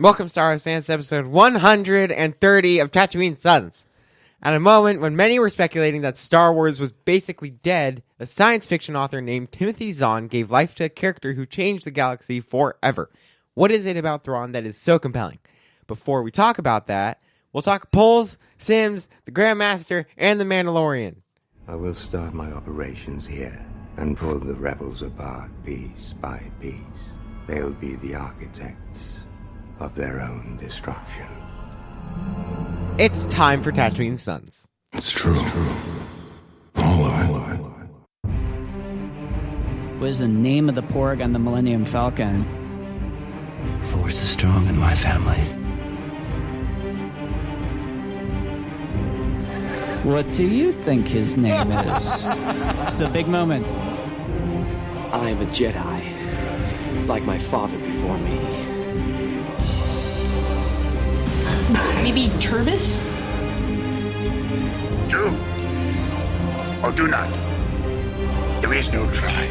Welcome, Star Wars fans, to episode 130 of Tatooine Sons. At a moment when many were speculating that Star Wars was basically dead, a science fiction author named Timothy Zahn gave life to a character who changed the galaxy forever. What is it about Thrawn that is so compelling? Before we talk about that, we'll talk polls, Sims, the Grandmaster, and the Mandalorian. I will start my operations here and pull the rebels apart piece by piece. They'll be the architects of their own destruction. It's time for Tatooine Sons. It's true. All of it. What is the name of the Porg on the Millennium Falcon? Force is strong in my family. What do you think his name is? It's a big moment. I am a Jedi, like my father before me. Maybe Turbis? Do or do not. There is no try.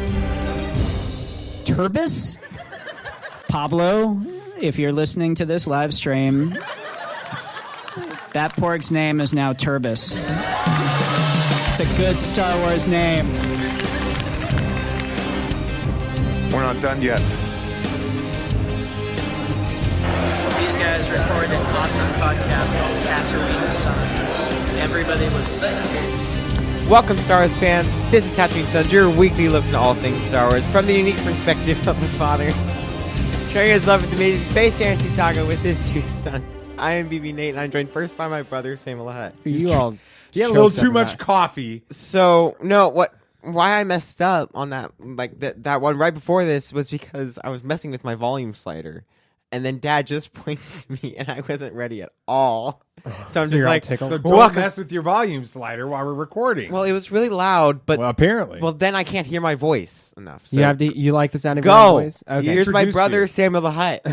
Turbis? Pablo, if you're listening to this live stream, that Porg's name is now Turbis. It's a good Star Wars name. We're not done yet. These guys recorded an awesome podcast called Tatooine Sons. Everybody was lit. Welcome, Star Wars fans. This is Tatooine Sons, your weekly look into all things Star Wars from the unique perspective of the father. Sharing his love with the amazing space fantasy saga with his two sons. I am BB Nate, and I'm joined first by my brother, Samuel Hutt. You all had a little too much coffee. So, why I messed up on that, that one right before this was because I was messing with my volume slider. And then Dad just points to me, and I wasn't ready at all. So I'm just like, so don't mess with your volume slider while we're recording. Well, it was really loud, but apparently, then I can't hear my voice enough. So you like the sound of your voice? Okay. Here's my brother, Samuel the Hutt.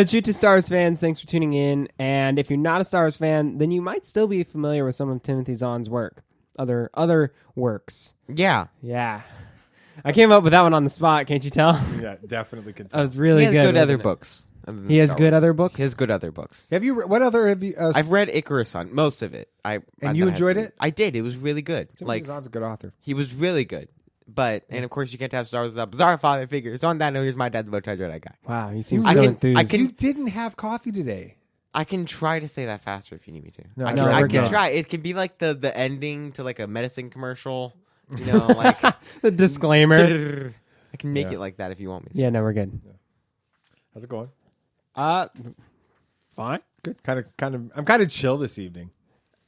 Due to Star Wars fans, thanks for tuning in. And if you're not a Star Wars fan, then you might still be familiar with some of Timothy Zahn's work, other works. Yeah. I came up with that one on the spot. Can't you tell? Yeah, definitely can tell. I was really good. He has good other books. He has good other books? He has good other books. Have you? What other have you? I've read Icarus on most of it. And you enjoyed it? I did. It was really good. Timothy Zahn's a good author. He was really good. And of course, you can't have Star Wars without bizarre father figures. So on that note, here's my dad, the Bowtie Jedi guy. Wow, you seem so enthused. You didn't have coffee today. I can try to say that faster if you need me to. I can try. It can be like the ending to like a medicine commercial. You know, like the disclaimer. I can make it like that if you want me to. Yeah, no, we're good. Yeah. How's it going? Fine. Good. I'm kind of chill this evening.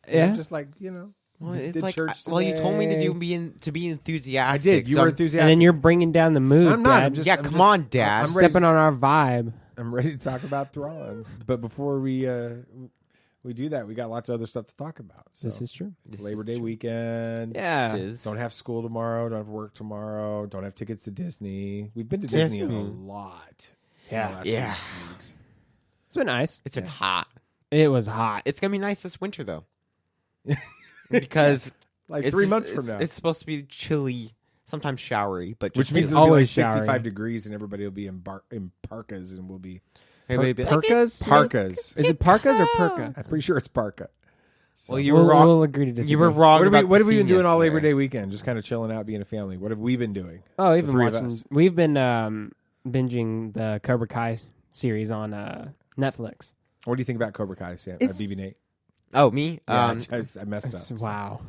Yeah. Just like, Well, it's did like, church you told me today. to be enthusiastic. I did. You were enthusiastic. And then you're bringing down the mood. I'm not. Dad. Come on, Dad. I'm stepping on our vibe. I'm ready to talk about Thrawn. But before we do that, we got lots of other stuff to talk about. So this is true. It's Labor Day weekend. Yeah. It is. Don't have school tomorrow. Don't have work tomorrow. Don't have tickets to Disney. We've been to Disney a lot. Yeah. Yeah. It's been nice. It's been hot. It was hot. It's going to be nice this winter, though. Because like 3 months from now. It's supposed to be chilly, sometimes showery. Which means it'll be like 65 degrees and everybody will be in parkas and we'll be... Parkas? Parkas. Is it parkas or perka? I'm pretty sure it's parka. So well, you were wrong. We'll agree to disagree. You were wrong. What have we been doing all Labor Day weekend? Just kind of chilling out, being a family. What have we been doing? Oh, we've been watching. We've been binging the Cobra Kai series on Netflix. What do you think about Cobra Kai, Sam? BB Nate. Oh, me? Yeah, I messed up. Wow.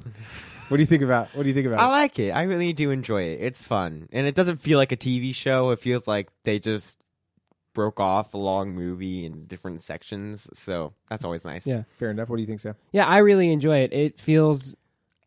What do you think about? I like it. I really do enjoy it. It's fun, and it doesn't feel like a TV show. It feels like they just broke off a long movie in different sections, so that's always nice. Yeah, fair enough. What do you think, Sam? Yeah, I really enjoy it. It feels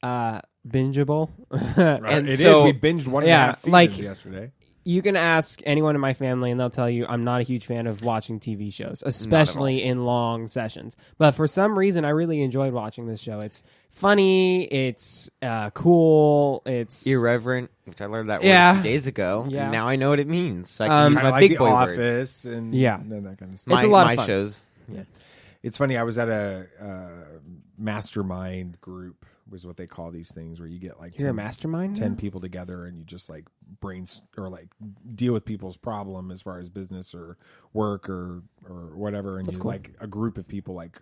bingeable. Right. And it is. We binged 1.5 seasons yesterday. You can ask anyone in my family, and they'll tell you I'm not a huge fan of watching TV shows, especially in long sessions. But for some reason, I really enjoyed watching this show. It's funny, it's cool, it's irreverent, which I learned that word a few days ago. Yeah. And now I know what it means. So I can use my big boy Office words. And that kind of stuff. It's a lot of my fun. Shows. Yeah. It's funny. I was at a mastermind group was what they call these things, where you get like You're a mastermind 10 now? people together and you just like or like deal with people's problem as far as business or work or whatever. And That's you cool. like a group of people like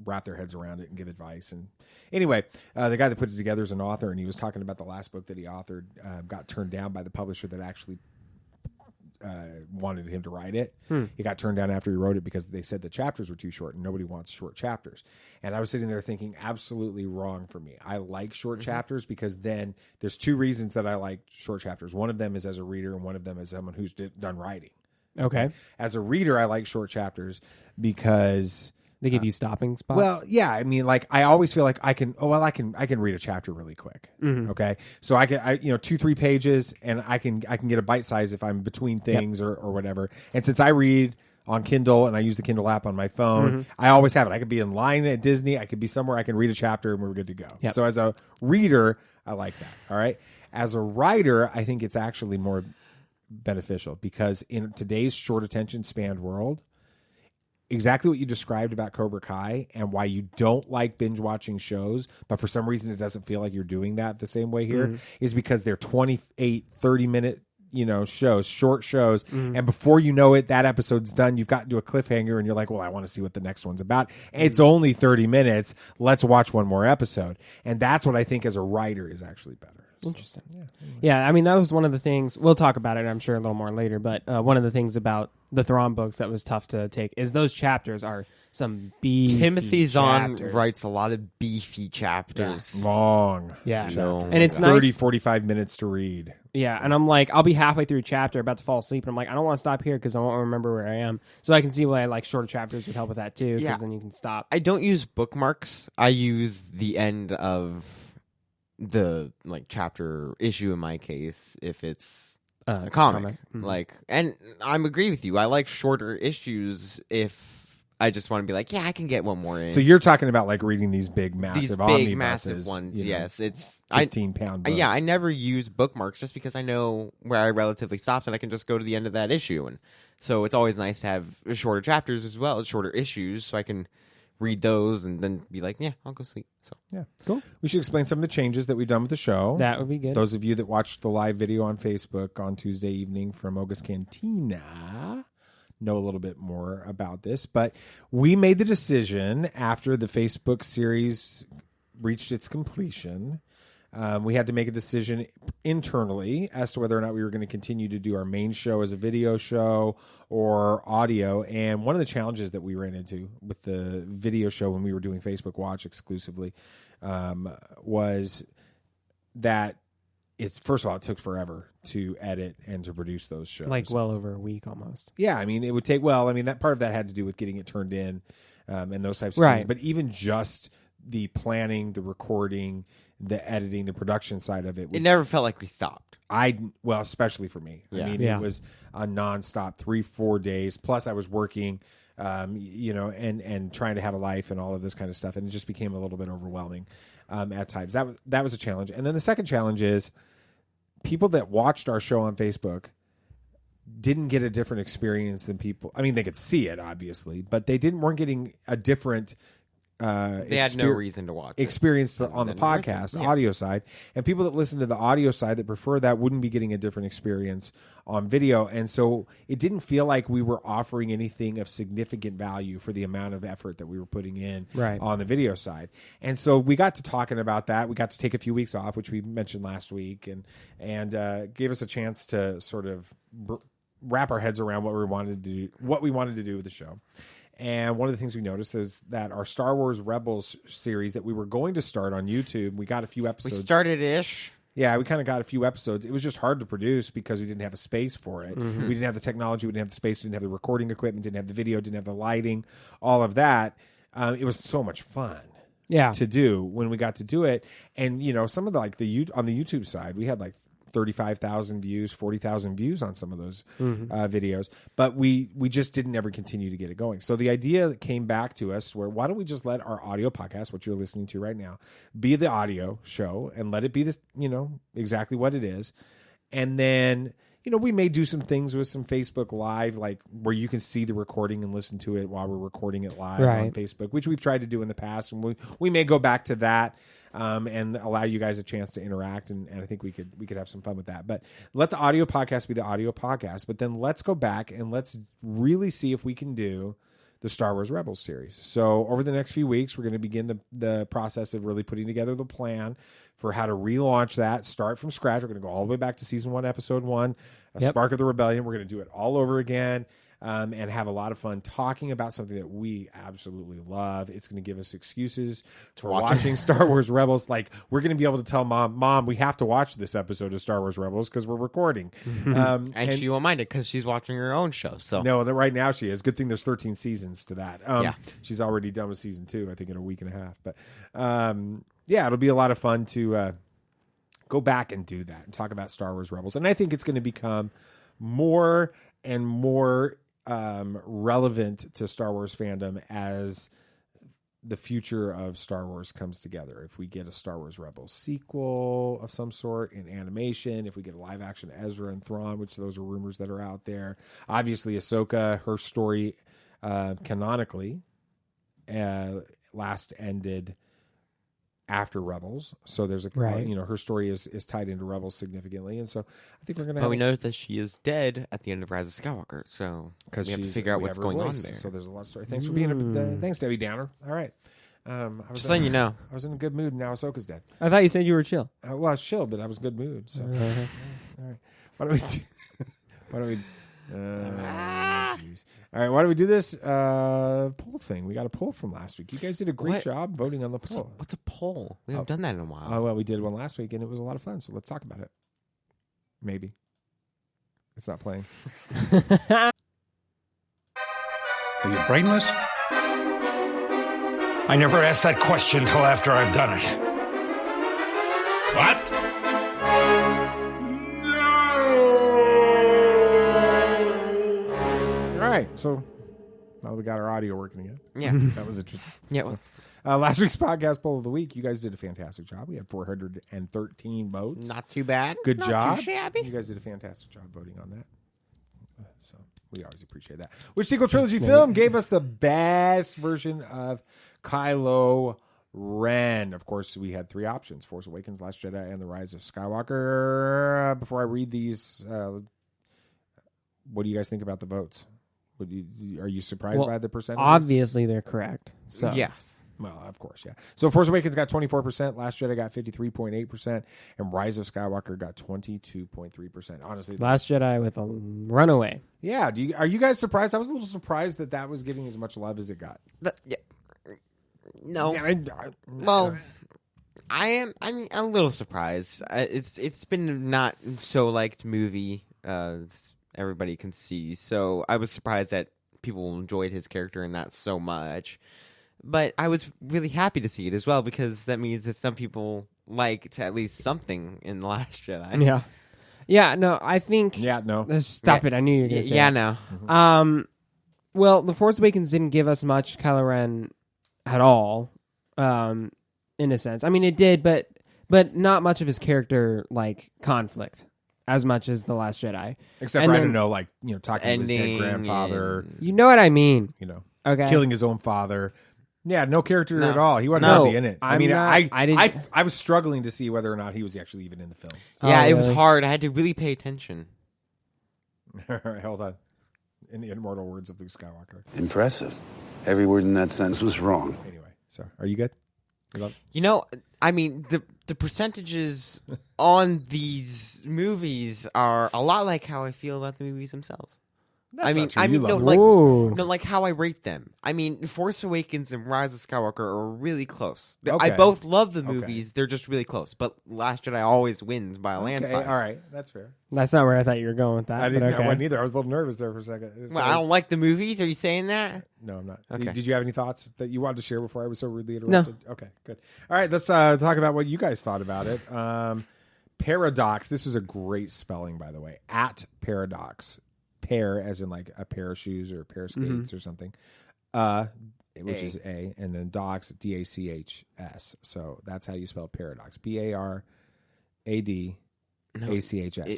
wrap their heads around it and give advice. And anyway, the guy that put it together is an author, and he was talking about the last book that he authored got turned down by the publisher that actually wanted him to write it. He got turned down after he wrote it because they said the chapters were too short and nobody wants short chapters. And I was sitting there thinking, absolutely wrong for me. I like short chapters because then there's two reasons that I like short chapters. One of them is as a reader, and one of them is someone who's done writing. Okay. As a reader, I like short chapters because They give you stopping spots. well, yeah, I mean, like I always feel like I can read a chapter really quick. Okay, so I 2-3 pages, and I can get a bite size if I'm between things or whatever. And since I read on Kindle and I use the Kindle app on my phone, I always have it. I could be in line at Disney, I could be somewhere, I can read a chapter, and we're good to go. Yep. So as a reader, I like that. All right, as a writer, I think it's actually more beneficial because in today's short attention span world, exactly what you described about Cobra Kai and why you don't like binge watching shows, but for some reason it doesn't feel like you're doing that the same way here, is because they're 28, 30-minute, shows, short shows. And before you know it, that episode's done. You've gotten to a cliffhanger and you're like, well, I want to see what the next one's about. It's only 30 minutes. Let's watch one more episode. And that's what I think as a writer is actually better. Interesting. Yeah, I mean, that was one of the things. We'll talk about it, I'm sure, a little more later. But one of the things about the Thrawn books that was tough to take is those chapters are some beefy Timothy Zahn chapters. writes a lot of beefy chapters. Long. Yeah. No. And it's 30, nice. 45 minutes to read. Yeah, and I'm like, I'll be halfway through a chapter, about to fall asleep, and I'm like, I don't want to stop here because I won't remember where I am. So I can see why like shorter chapters would help with that too, because Yeah. then you can stop. I don't use bookmarks. I use the end of the chapter issue in my case if it's a comic. And I'm agree with you. I like shorter issues if I just want to be like, yeah, I can get one more in. So you're talking about like reading these big, massive these big, omnibuses, massive ones. Yes, it's 15-pound books. Yeah, I never use bookmarks just because I know where I relatively stopped and I can just go to the end of that issue. And so it's always nice to have shorter chapters as well as shorter issues, so I can read those and then be like, yeah, I'll go sleep. So yeah, cool. We should explain some of the changes that we've done with the show. That would be good. Those of you that watched the live video on Facebook on Tuesday evening from August Cantina know a little bit more about this, but we made the decision after the Facebook series reached its completion. We had to make a decision internally as to whether or not we were going to continue to do our main show as a video show or audio. And one of the challenges that we ran into with the video show when we were doing Facebook Watch exclusively was that first of all, it took forever to edit and to produce those shows. Like well over a week almost. Yeah, I mean, it would take, that part of that had to do with getting it turned in and those types of Right. things. But even just the planning, the recording, the editing, the production side of it. it never felt like we stopped. Especially for me. Yeah. I mean, Yeah. it was a nonstop 3-4 days. Plus I was working, and trying to have a life and all of this kind of stuff. And it just became a little bit overwhelming at times. That was a challenge. And then the second challenge is people that watched our show on Facebook didn't get a different experience than people. I mean, they could see it obviously, but they weren't getting a different They had no reason to watch experience it. on the Then podcast listen, yeah. audio side, and people that listen to the audio side that prefer that wouldn't be getting a different experience on video. And so it didn't feel like we were offering anything of significant value for the amount of effort that we were putting in Right. on the video side. And so we got to talking about that. We got to take a few weeks off, which we mentioned last week, and gave us a chance to sort of wrap our heads around what we wanted to do with the show. And one of the things we noticed is that our Star Wars Rebels series that we were going to start on YouTube, we got a few episodes. We started-ish. Yeah, we kind of got a few episodes. It was just hard to produce because we didn't have a space for it. Mm-hmm. We didn't have the technology, we didn't have the space, we didn't have the recording equipment, didn't have the video, didn't have the lighting, all of that. It was so much fun. Yeah. To do when we got to do it. And some of the on the YouTube side, we had 35,000 views, 40,000 views on some of those videos, but we just didn't ever continue to get it going. So the idea that came back to us where why don't we just let our audio podcast, what you're listening to right now, be the audio show and let it be this, exactly what it is. And then, we may do some things with some Facebook Live, like where you can see the recording and listen to it while we're recording it live on Facebook, which we've tried to do in the past, and we may go back to that. And allow you guys a chance to interact, and I think we could have some fun with that. But let the audio podcast be the audio podcast, but then let's go back and let's really see if we can do the Star Wars Rebels series. So over the next few weeks, we're going to begin the process of really putting together the plan for how to relaunch that, start from scratch. We're going to go all the way back to season 1, episode 1, Spark of the Rebellion. We're going to do it all over again. And have a lot of fun talking about something that we absolutely love. It's going to give us excuses for watching Star Wars Rebels. Like, we're going to be able to tell Mom, we have to watch this episode of Star Wars Rebels because we're recording. And she won't mind it because she's watching her own show. So no, right now she is. Good thing there's 13 seasons to that. She's already done with season 2, I think, in a week and a half. But it'll be a lot of fun to go back and do that and talk about Star Wars Rebels. And I think it's going to become more and more relevant to Star Wars fandom as the future of Star Wars comes together. If we get a Star Wars Rebels sequel of some sort in animation, if we get a live action Ezra and Thrawn, which those are rumors that are out there. Obviously, Ahsoka, her story canonically last ended after Rebels, so there's her story is tied into Rebels significantly, and so I think we're gonna. But we know that she is dead at the end of Rise of Skywalker, so we have to figure out what's going on there. So there's a lot of story. Thanks for being thanks, Debbie Downer. All right, just letting you know, I was in a good mood, and now Ahsoka's dead. I thought you said you were chill. Well, I was chill, but I was in a good mood. So, all right, why don't we? All right, why don't we do this poll thing? We got a poll from last week. You guys did a great job voting on the poll. What's a poll? We haven't done that in a while. Oh, well, we did one last week, and it was a lot of fun, so let's talk about it. Maybe. It's not playing. Are you brainless? I never asked that question till after I've done it. What? All right, so now that we got our audio working again. Yeah. That was interesting. Yeah, it was. Last week's podcast poll of the week, you guys did a fantastic job. We had 413 votes. Not too bad. Good Not job. Too shabby. You guys did a fantastic job voting on that. So we always appreciate that. Which sequel trilogy film gave us the best version of Kylo Ren? Of course, we had 3 options: Force Awakens, Last Jedi, and The Rise of Skywalker. Before I read these, what do you guys think about the votes? Are you surprised by the percentages? Obviously, they're correct. So. Yes. Well, of course, yeah. So Force Awakens got 24%, Last Jedi got 53.8%, and Rise of Skywalker got 22.3%. Honestly, Last Jedi with a runaway. Yeah. Are you guys surprised? I was a little surprised that was getting as much love as it got. No. Well, I'm a little surprised. It's been a not so liked movie. Everybody can see. So I was surprised that people enjoyed his character in that so much. But I was really happy to see it as well, because that means that some people liked at least something in The Last Jedi. Yeah. Yeah, no, I think... Yeah, no. Stop it, I knew you were going to say that. no. Mm-hmm. Well, The Force Awakens didn't give us much Kylo Ren at all, in a sense. I mean, it did, but not much of his character, conflict. As much as The Last Jedi. Except for, I don't know, talking to his dead grandfather. You know what I mean. Okay. Killing his own father. Yeah, no character at all. He wasn't really in it. I was struggling to see whether or not he was actually even in the film. Yeah, it was hard. I had to really pay attention. All right, hold on. In the immortal words of Luke Skywalker. Impressive. Every word in that sentence was wrong. Anyway, so are you good? I mean, the percentages on these movies are a lot like how I feel about the movies themselves. Like how I rate them. I mean, Force Awakens and Rise of Skywalker are really close. Okay. I both love the movies. They're just really close. But Last Jedi always wins by a landslide. All right, that's fair. That's not where I thought you were going with that. I wasn't either. I was a little nervous there for a second. Well, I don't like the movies. Are you saying that? No, I'm not. Okay. Did you have any thoughts that you wanted to share before I was so rudely interrupted? No. Okay, good. All right, let's talk about what you guys thought about it. Paradox. This was a great spelling, by the way. At Paradox. Pair, as in like a pair of shoes or a pair of skates or something. Which is A, and then docs, DACHS. So that's how you spell Paradox. BARADACHS.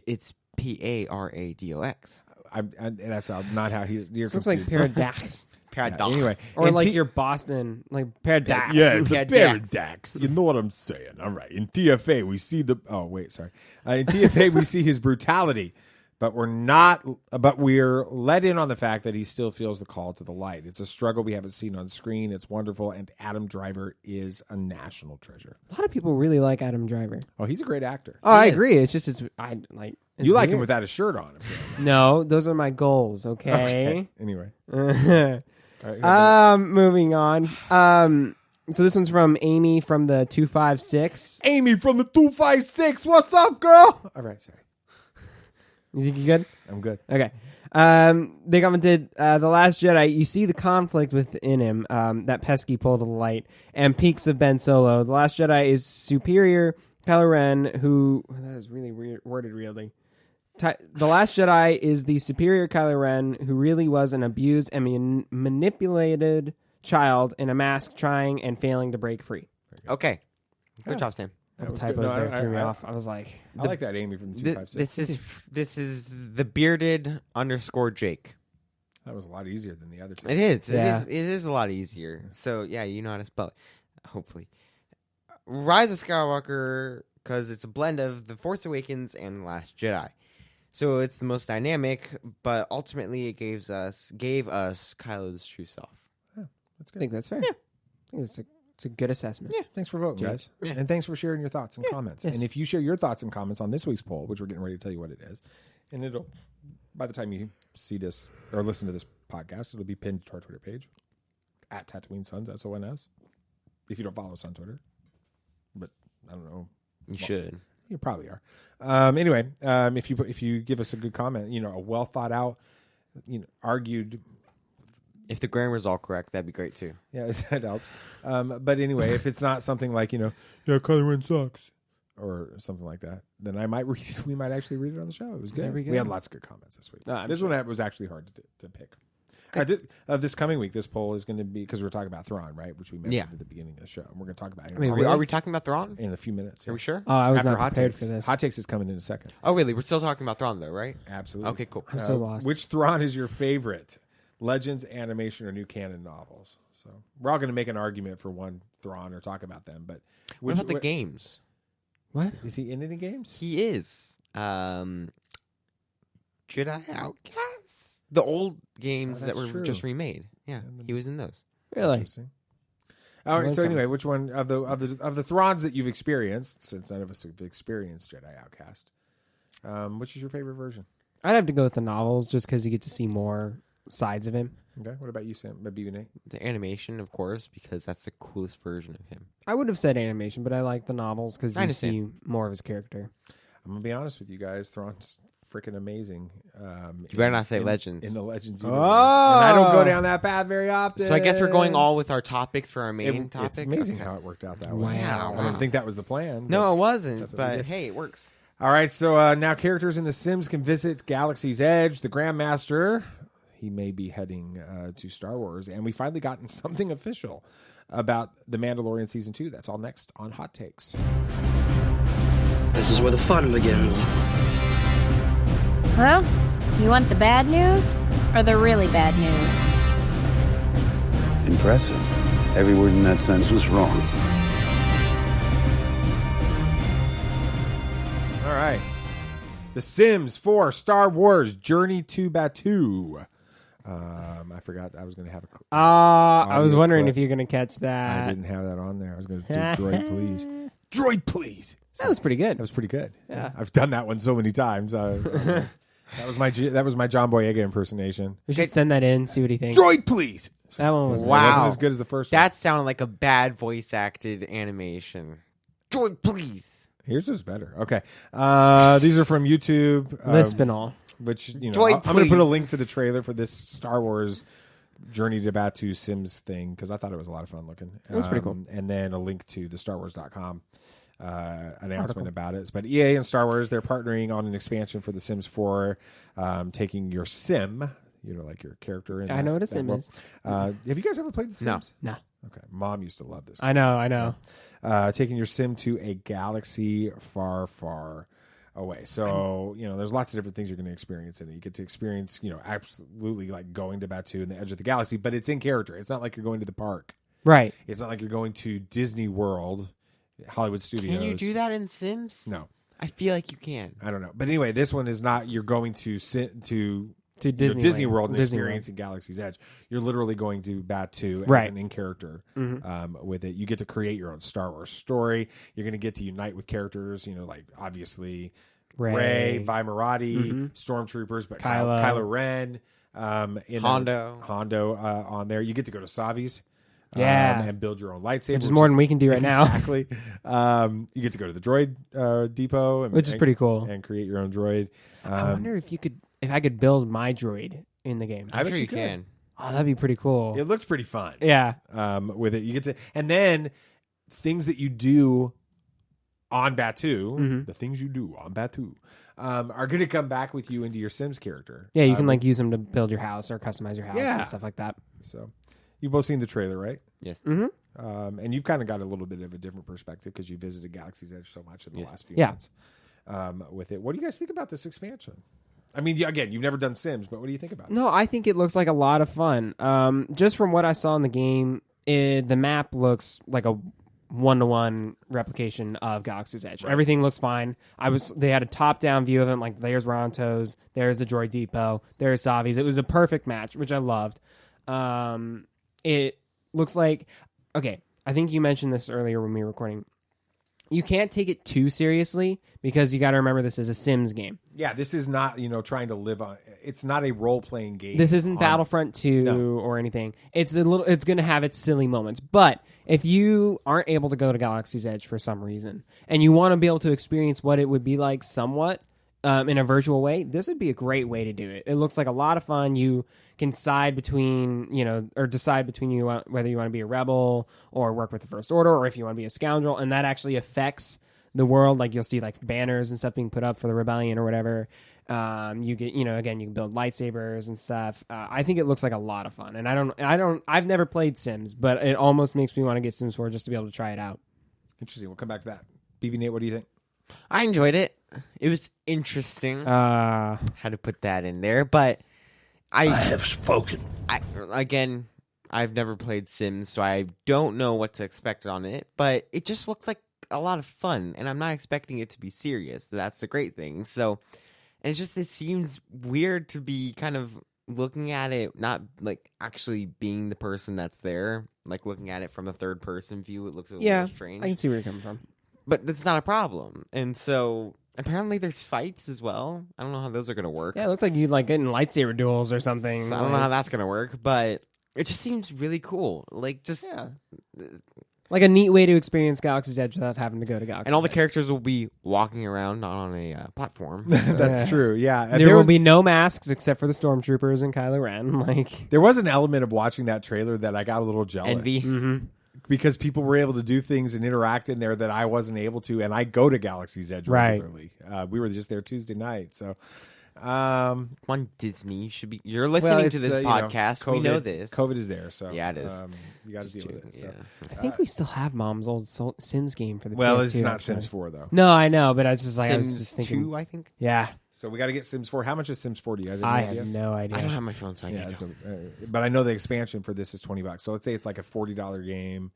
It's Paradox. And that's not how he's. It looks like Paradox. Paradox. Anyway, Or and like your Boston, like Paradox. Yeah, it's a Paradox. paradox. You know what I'm saying. All right. In TFA, we see the. Oh, wait, sorry. In TFA, we see his brutality, but we're let in on the fact that he still feels the call to the light. It's a struggle we haven't seen on screen. It's wonderful, and Adam Driver is a national treasure. A lot of people really like Adam Driver. Oh, he's a great actor. Oh, I agree. It's just You like him without a shirt on. No, those are my goals. Okay. Anyway. Moving on. So this one's from Amy from the 256. Amy from the 256. What's up, girl? All right, sorry. You think you good? I'm good. Okay. They commented, The Last Jedi, you see the conflict within him, that pesky pull to the light, and peaks of Ben Solo. The Last Jedi is superior Kylo Ren, who... that is really worded weirdly. The Last Jedi is the superior Kylo Ren who really was an abused and manipulated child in a mask trying and failing to break free. Okay. Good job, Sam. Typos there threw me off. I was like... I like that Amy from the 256. This is the bearded _Jake. That was a lot easier than the other two. It is. Yeah. It is a lot easier. So, yeah, you know how to spell it. Hopefully. Rise of Skywalker, because it's a blend of The Force Awakens and The Last Jedi. So it's the most dynamic, but ultimately it gave us Kylo's true self. Yeah, that's good. I think that's fair. Yeah. I think it's a good assessment. Yeah, thanks for voting, guys. Yeah. And thanks for sharing your thoughts and comments. Yes. And if you share your thoughts and comments on this week's poll, which we're getting ready to tell you what it is, and it'll, by the time you see this or listen to this podcast, it'll be pinned to our Twitter page, at Tatooine Sons, SONS, if you don't follow us on Twitter. But I don't know. You should. You probably are. Anyway, if you give us a good comment, a well thought out, argued. If the grammar's all correct, that'd be great too. Yeah, that helps. But anyway, if it's not something like yeah, Kylo Ren sucks, or something like that, then we might actually read it on the show. It was good. We had lots of good comments this week. This one was actually hard to pick. This coming week, this poll is going to be, because we're talking about Thrawn, right? Which we mentioned at the beginning of the show. And we're going to talk about it. Are we talking about Thrawn? In a few minutes. Are we sure? Oh, I was After not Hot prepared Takes. for this. Hot Takes is coming in a second. Oh, really? We're still talking about Thrawn, though, right? Absolutely. Okay, cool. I'm so lost. Which Thrawn is your favorite? Legends, animation, or new canon novels? So we're all going to make an argument for one Thrawn or talk about them. But what about the games? What? Is he in any games? He is. Jedi Outcast? The old games that were just remade. Yeah, he was in those. Really? Interesting. All right. So anyway, which one of the Thrawns that you've experienced, since none of us have experienced Jedi Outcast, which is your favorite version? I'd have to go with the novels just because you get to see more sides of him. Okay. What about you, Sam? BB&A? The animation, of course, because that's the coolest version of him. I would have said animation, but I like the novels because you see more of his character. I'm gonna be honest with you guys. Thrawn's freaking amazing. You better not say Legends. In the Legends universe. And I don't go down that path very often. So I guess we're going all with our topics for our main topic. It's amazing how it worked out that way. Wow. I don't think that was the plan. No, it wasn't. But hey, it works. All right. So now characters in The Sims can visit Galaxy's Edge. The Grandmaster, he may be heading to Star Wars. And we finally gotten something official about The Mandalorian Season 2. That's all next on Hot Takes. This is where the fun begins. Well, you want the bad news or the really bad news? Impressive. Every word in that sentence was wrong. All right. The Sims 4 Star Wars Journey to BATUU. I forgot I was going to have a I was wondering if you're going to catch that. I didn't have that on there. I was going to do Droid, please. Droid, please. That was pretty good. That was pretty good. Yeah. I've done that one so many times. That was my John Boyega impersonation. We should send that in, see what he thinks. Droid, please. That one was wasn't as good as the first one. That sounded like a bad voice acted animation. Droid, please. Here's what's better. Okay. These are from YouTube. Lispinol. Which, Droid, I'm going to put a link to the trailer for this Star Wars Journey to BATUU Sims thing because I thought it was a lot of fun looking. It was pretty cool. And then a link to the StarWars.com announcement about it. But EA and Star Wars, they're partnering on an expansion for The Sims 4, taking your sim, like your character in I know what a sim is. Have you guys ever played The Sims? No. Okay. Mom used to love this. I know. Taking your sim to a galaxy far, far away. So, there's lots of different things you're going to experience in it. You get to experience, absolutely like going to BATUU and the edge of the galaxy, but it's in character. It's not like you're going to the park. Right. It's not like you're going to Disney World, Hollywood Studios. Can you do that in Sims? No. I feel like you can. I don't know. But anyway, this one is not you're going to Disney World and experiencing Galaxy's Edge. You're literally going to BATUU as an in-character with it. You get to create your own Star Wars story. You're going to get to unite with characters, like obviously Rey, Vi Marati, Stormtroopers, but Kylo Ren, Hondo on there. You get to go to Savi's. And build your own lightsaber. Which is more than we can do right now. Exactly. You get to go to the droid depot. Which is pretty cool. And create your own droid. I wonder if I could build my droid in the game. I'm sure you can. Oh, that'd be pretty cool. It looked pretty fun. Yeah. With it. You get to, and then things that you do on BATUU, the things you do on BATUU, are going to come back with you into your Sims character. Yeah, you can use them to build your house or customize your house and stuff like that. So you've both seen the trailer, right? Yes. Mm-hmm. And you've kind of got a little bit of a different perspective because you visited Galaxy's Edge so much in the last few months with it. What do you guys think about this expansion? I mean, again, you've never done Sims, but what do you think about it? No, I think it looks like a lot of fun. Just from what I saw in the game, the map looks like a one-to-one replication of Galaxy's Edge. Right. Everything looks fine. They had a top-down view of it, like there's Rontos, there's the Droid Depot, there's Savi's. It was a perfect match, which I loved. It looks like, okay, I think you mentioned this earlier when we were recording. You can't take it too seriously because you got to remember this is a Sims game. Yeah, this is not, trying to live on. It's not a role-playing game. This isn't Battlefront 2 or anything. It's going to have its silly moments. But if you aren't able to go to Galaxy's Edge for some reason and you want to be able to experience what it would be like somewhat in a virtual way, this would be a great way to do it. It looks like a lot of fun. You can decide between you whether you want to be a rebel or work with the First Order, or if you want to be a scoundrel, and that actually affects the world. Like you'll see like banners and stuff being put up for the rebellion or whatever. You get, again, you can build lightsabers and stuff. I think it looks like a lot of fun, and I've never played Sims, but it almost makes me want to get Sims 4 just to be able to try it out. Interesting. We'll come back to that. BB Nate, what do you think? I enjoyed it. It was interesting. How to put that in there, but I have spoken. I've never played Sims, so I don't know what to expect on it, but it just looked like a lot of fun, and I'm not expecting it to be serious. That's the great thing. So, and it seems weird to be kind of looking at it, not like actually being the person that's there, like looking at it from a third person view. It looks a little strange. I can see where you're coming from. But that's not a problem. And so apparently there's fights as well. I don't know how those are going to work. Yeah, it looks like you'd like getting lightsaber duels or something. So I don't know how that's going to work, but it just seems really cool. Like like a neat way to experience Galaxy's Edge without having to go to Galaxy's And all the Edge. characters will be walking around, not on a platform. That's true, yeah. And there will be no masks except for the Stormtroopers and Kylo Ren. Like there was an element of watching that trailer that I got a little jealous. Envy. Mm-hmm. Because people were able to do things and interact in there that I wasn't able to, and I go to Galaxy's Edge regularly. We were just there Tuesday night, so come on, Disney, you're listening to this podcast. COVID, we know this. COVID is there, so yeah, it is. You got to deal with it. So. I think we still have Mom's old Sims game for the PS2. It's not Sims 4 though. No, I know, but I was just like Sims I was just thinking 2, I think. Yeah. So we got to get Sims 4. How much is Sims 4? Do you guys have I any idea? have no idea. I don't have my phone, so I can't tell. But I know the expansion for this is $20. So let's say it's like a $40 game.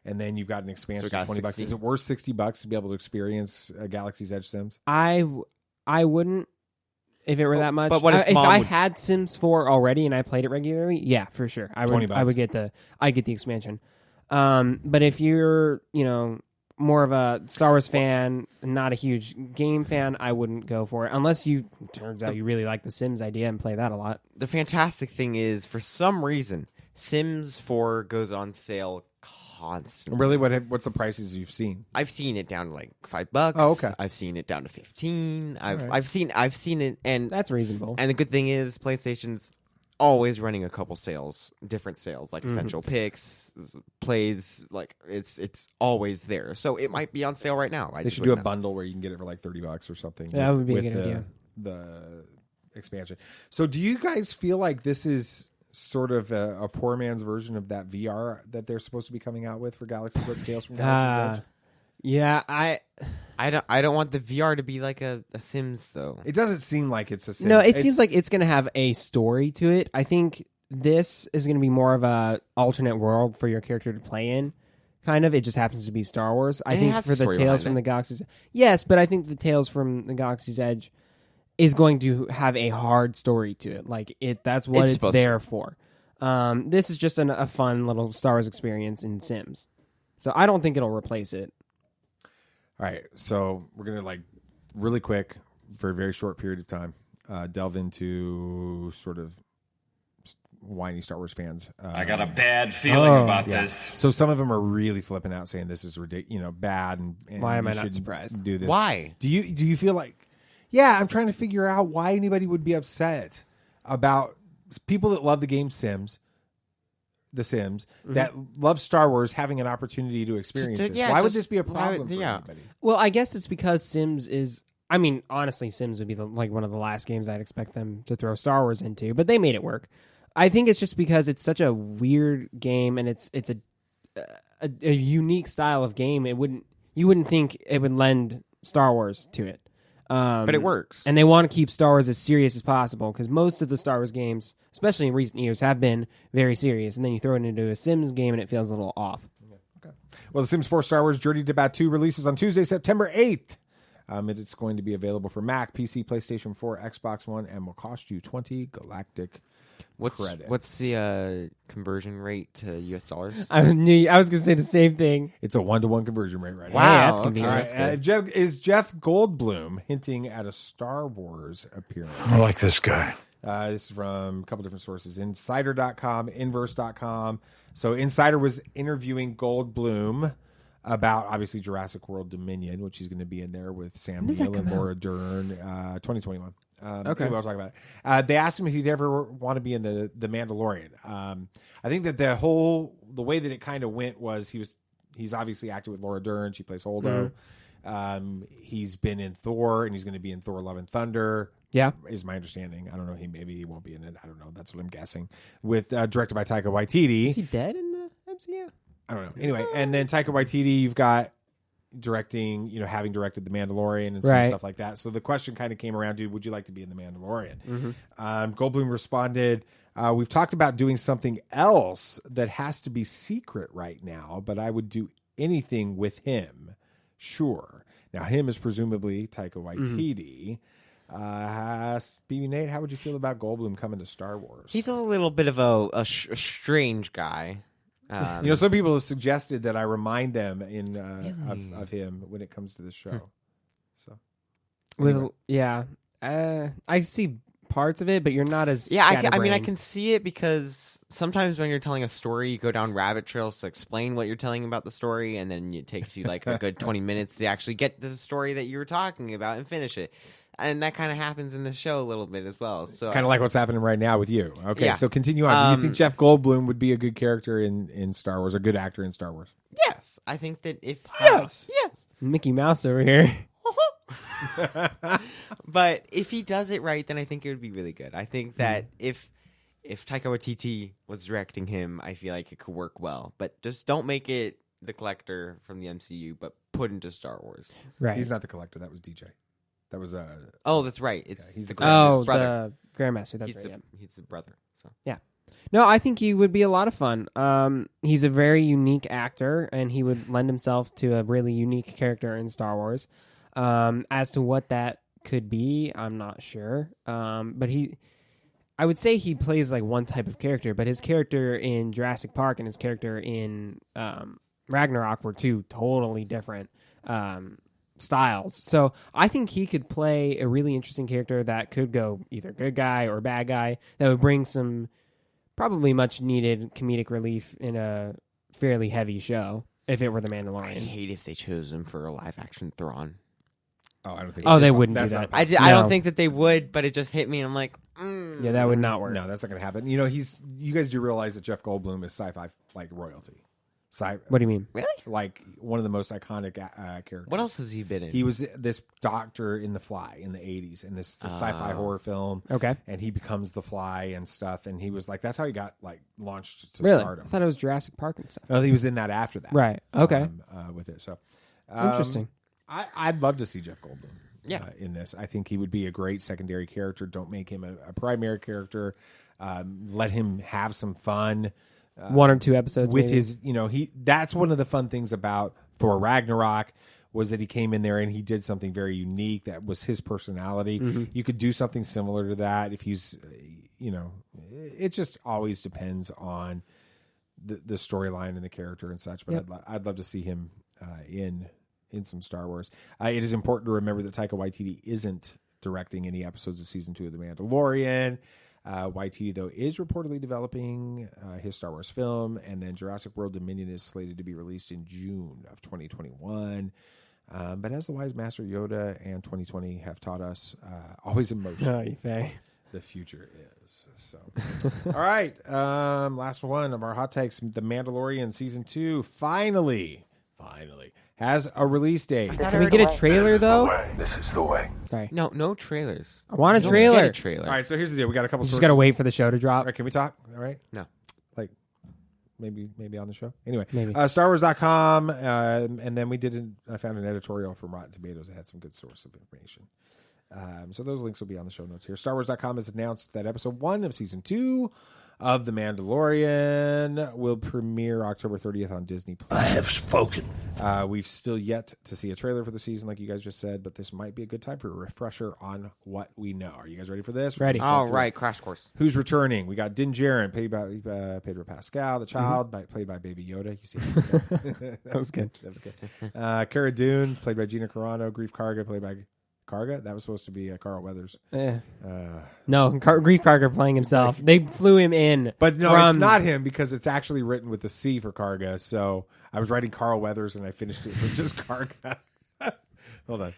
And then you've got an expansion for $20. Is it worth $60 to be able to experience Galaxy's Edge Sims? I wouldn't if it were that much. But what if I had Sims 4 already and I played it regularly? Yeah, for sure. I would get the expansion. But if you're, more of a Star Wars fan, not a huge game fan, I wouldn't go for it unless turns out you really like the Sims idea and play that a lot. The fantastic thing is, for some reason, Sims 4 goes on sale constantly. Really? What's the prices you've seen? I've seen it down to like $5. Oh, okay. I've seen it down to 15. I've seen it, and that's reasonable. And the good thing is, PlayStation's always running a couple sales, different sales, like essential picks, plays. Like it's always there. So it might be on sale right now. They should do a bundle where you can get it for like $30 or something. Yeah, that would be a good idea. The expansion. So do you guys feel like this is sort of a poor man's version of that VR that they're supposed to be coming out with for Galaxy's Edge, Tales from Galaxy's Edge? Yeah, I don't want the VR to be like a Sims though. It doesn't seem like it's a Sims. No, it seems like it's going to have a story to it. I think this is going to be more of a alternate world for your character to play in. Kind of. It just happens to be Star Wars. I think for the Tales from the Galaxy's... Yes, but I think the Tales from the Galaxy's Edge is going to have a hard story to it. Like, that's what it's there for. This is just a fun little Star Wars experience in Sims. So I don't think it'll replace it. All right, so we're going to, really quick, for a very short period of time, delve into sort of whiny Star Wars fans. I got a bad feeling about this. So some of them are really flipping out, saying this is ridiculous, bad, and why am I not surprised? Do this? Why? Do you feel like? Yeah, I'm trying to figure out why anybody would be upset about people that love the game The Sims, that love Star Wars having an opportunity to experience this. Why would this be a problem for anybody? Well, I guess it's because Sims is... I mean, honestly, Sims would be one of the last games I'd expect them to throw Star Wars into, but they made it work. I think it's just because it's such a weird game and it's a unique style of game. You wouldn't think it would lend Star Wars to it. But it works. And they want to keep Star Wars as serious as possible because most of the Star Wars games, especially in recent years, have been very serious. And then you throw it into a Sims game and it feels a little off. Okay. Well, The Sims 4 Star Wars Journey to BATUU releases on Tuesday, September 8th. It's going to be available for Mac, PC, PlayStation 4, Xbox One, and will cost you 20 galactic credits. What's the conversion rate to US dollars? I was going to say the same thing. It's a 1-to-1 conversion rate right now. Wow, that's convenient. Right. Is Jeff Goldblum hinting at a Star Wars appearance? I like this guy. This is from a couple different sources. Insider.com, Inverse.com. So Insider was interviewing Goldblum about, obviously, Jurassic World Dominion, which he's going to be in there with Sam Neill and Laura Dern, 2021. Okay, we'll talk about it. They asked him if he'd ever want to be in the Mandalorian. I think that the way that it kind of went was he's obviously acted with Laura Dern. She plays Holdo. He's been in Thor, and he's going to be in Thor: Love and Thunder. Yeah, is my understanding. I don't know. Maybe he won't be in it. I don't know. That's what I'm guessing. With directed by Taika Waititi. Is he dead in the MCU? I don't know. Anyway, and then Taika Waititi, you've got directing, having directed The Mandalorian and some stuff like that. So the question kind of came around, dude, would you like to be in The Mandalorian? Goldblum responded, we've talked about doing something else that has to be secret right now, but I would do anything with him. Sure. Now, him is presumably Taika Waititi. BB Nate, how would you feel about Goldblum coming to Star Wars? He's a little bit of a strange guy. Some people have suggested that I remind them of him when it comes to this show. So, anyway. I see parts of it, but you're not as I can see it because sometimes when you're telling a story, you go down rabbit trails to explain what you're telling about the story, and then it takes you like a good 20 minutes to actually get to the story that you were talking about and finish it. And that kind of happens in the show a little bit as well. So kind of like what's happening right now with you. Okay, so continue on. Do you think Jeff Goldblum would be a good character in Star Wars, a good actor in Star Wars? Yes. I think that if... Yes. Mickey Mouse over here. But if he does it right, then I think it would be really good. I think that if Taika Waititi was directing him, I feel like it could work well. But just don't make it the Collector from the MCU, but put into Star Wars. Right. He's not the Collector. That was DJ. That was Oh, that's right. It's he's the Grandmaster's brother. The Grandmaster. That's He's the brother. So yeah. No, I think he would be a lot of fun. He's a very unique actor, and he would lend himself to a really unique character in Star Wars. As to what that could be, I'm not sure. But I would say he plays like one type of character, but his character in Jurassic Park and his character in Ragnarok were two totally different styles. So I think he could play a really interesting character that could go either good guy or bad guy, that would bring some probably much needed comedic relief in a fairly heavy show if it were The Mandalorian. I hate if they chose him for a live action Thrawn. Oh, I don't think. They wouldn't do that. I don't think that they would, but it just hit me. And I'm like, yeah, that would not work. No, that's not going to happen. You guys do realize that Jeff Goldblum is sci-fi like royalty. What do you mean? Really? Like one of the most iconic characters. What else has he been in? He was this doctor in The Fly in the 80s in this sci-fi horror film. Okay. And he becomes The Fly and stuff. And he was like, that's how he got like launched to really? stardom. I thought it was Jurassic Park and stuff. No, he was in that after that. Right. Okay. With it. So Interesting. I'd love to see Jeff Goldblum. Yeah. In this, I think he would be a great secondary character. Don't make him a primary character. Let him have some fun. 1 or 2 episodes with maybe. his. That's one of the fun things about Thor Ragnarok was that he came in there and he did something very unique. That was his personality. Mm-hmm. You could do something similar to that if he's, it just always depends on the storyline and the character and such. But Yep. I'd love to see him in some Star Wars. It is important to remember that Taika Waititi isn't directing any episodes of season 2 of The Mandalorian. Waititi, though, is reportedly developing his Star Wars film, and then Jurassic World Dominion is slated to be released in June of 2021. But as the wise master Yoda and 2020 have taught us, always in motion. The future is. So, all right. Last one of our hot takes. The Mandalorian season 2 finally has a release date. Can we get a trailer though? This is the way. Sorry. No trailers. I want a You don't trailer. get a trailer. All right, so here's the deal. We got a couple. Just gotta wait for the show to drop. All right, can we talk? All right. No. Like maybe on the show. Anyway, Maybe. StarWars.com, and then I found an editorial from Rotten Tomatoes that had some good source of information. So those links will be on the show notes here. StarWars.com has announced that episode 1 of season 2 of The Mandalorian will premiere October 30th on Disney+. I have spoken. We've still yet to see a trailer for the season, like you guys just said, but this might be a good time for a refresher on what we know. Are you guys ready for this? Ready. All right, crash course. Who's returning? We got Din Djarin, played by Pedro Pascal, the child, played by Baby Yoda. You see That was good. That was good. Cara Dune, played by Gina Carano. Grief Karga, played by Karga? That was supposed to be Carl Weathers. No, Grief Karga playing himself. They flew him in. But no, it's not him because it's actually written with a C for Karga. So I was writing Carl Weathers and I finished it with just Karga. Hold on.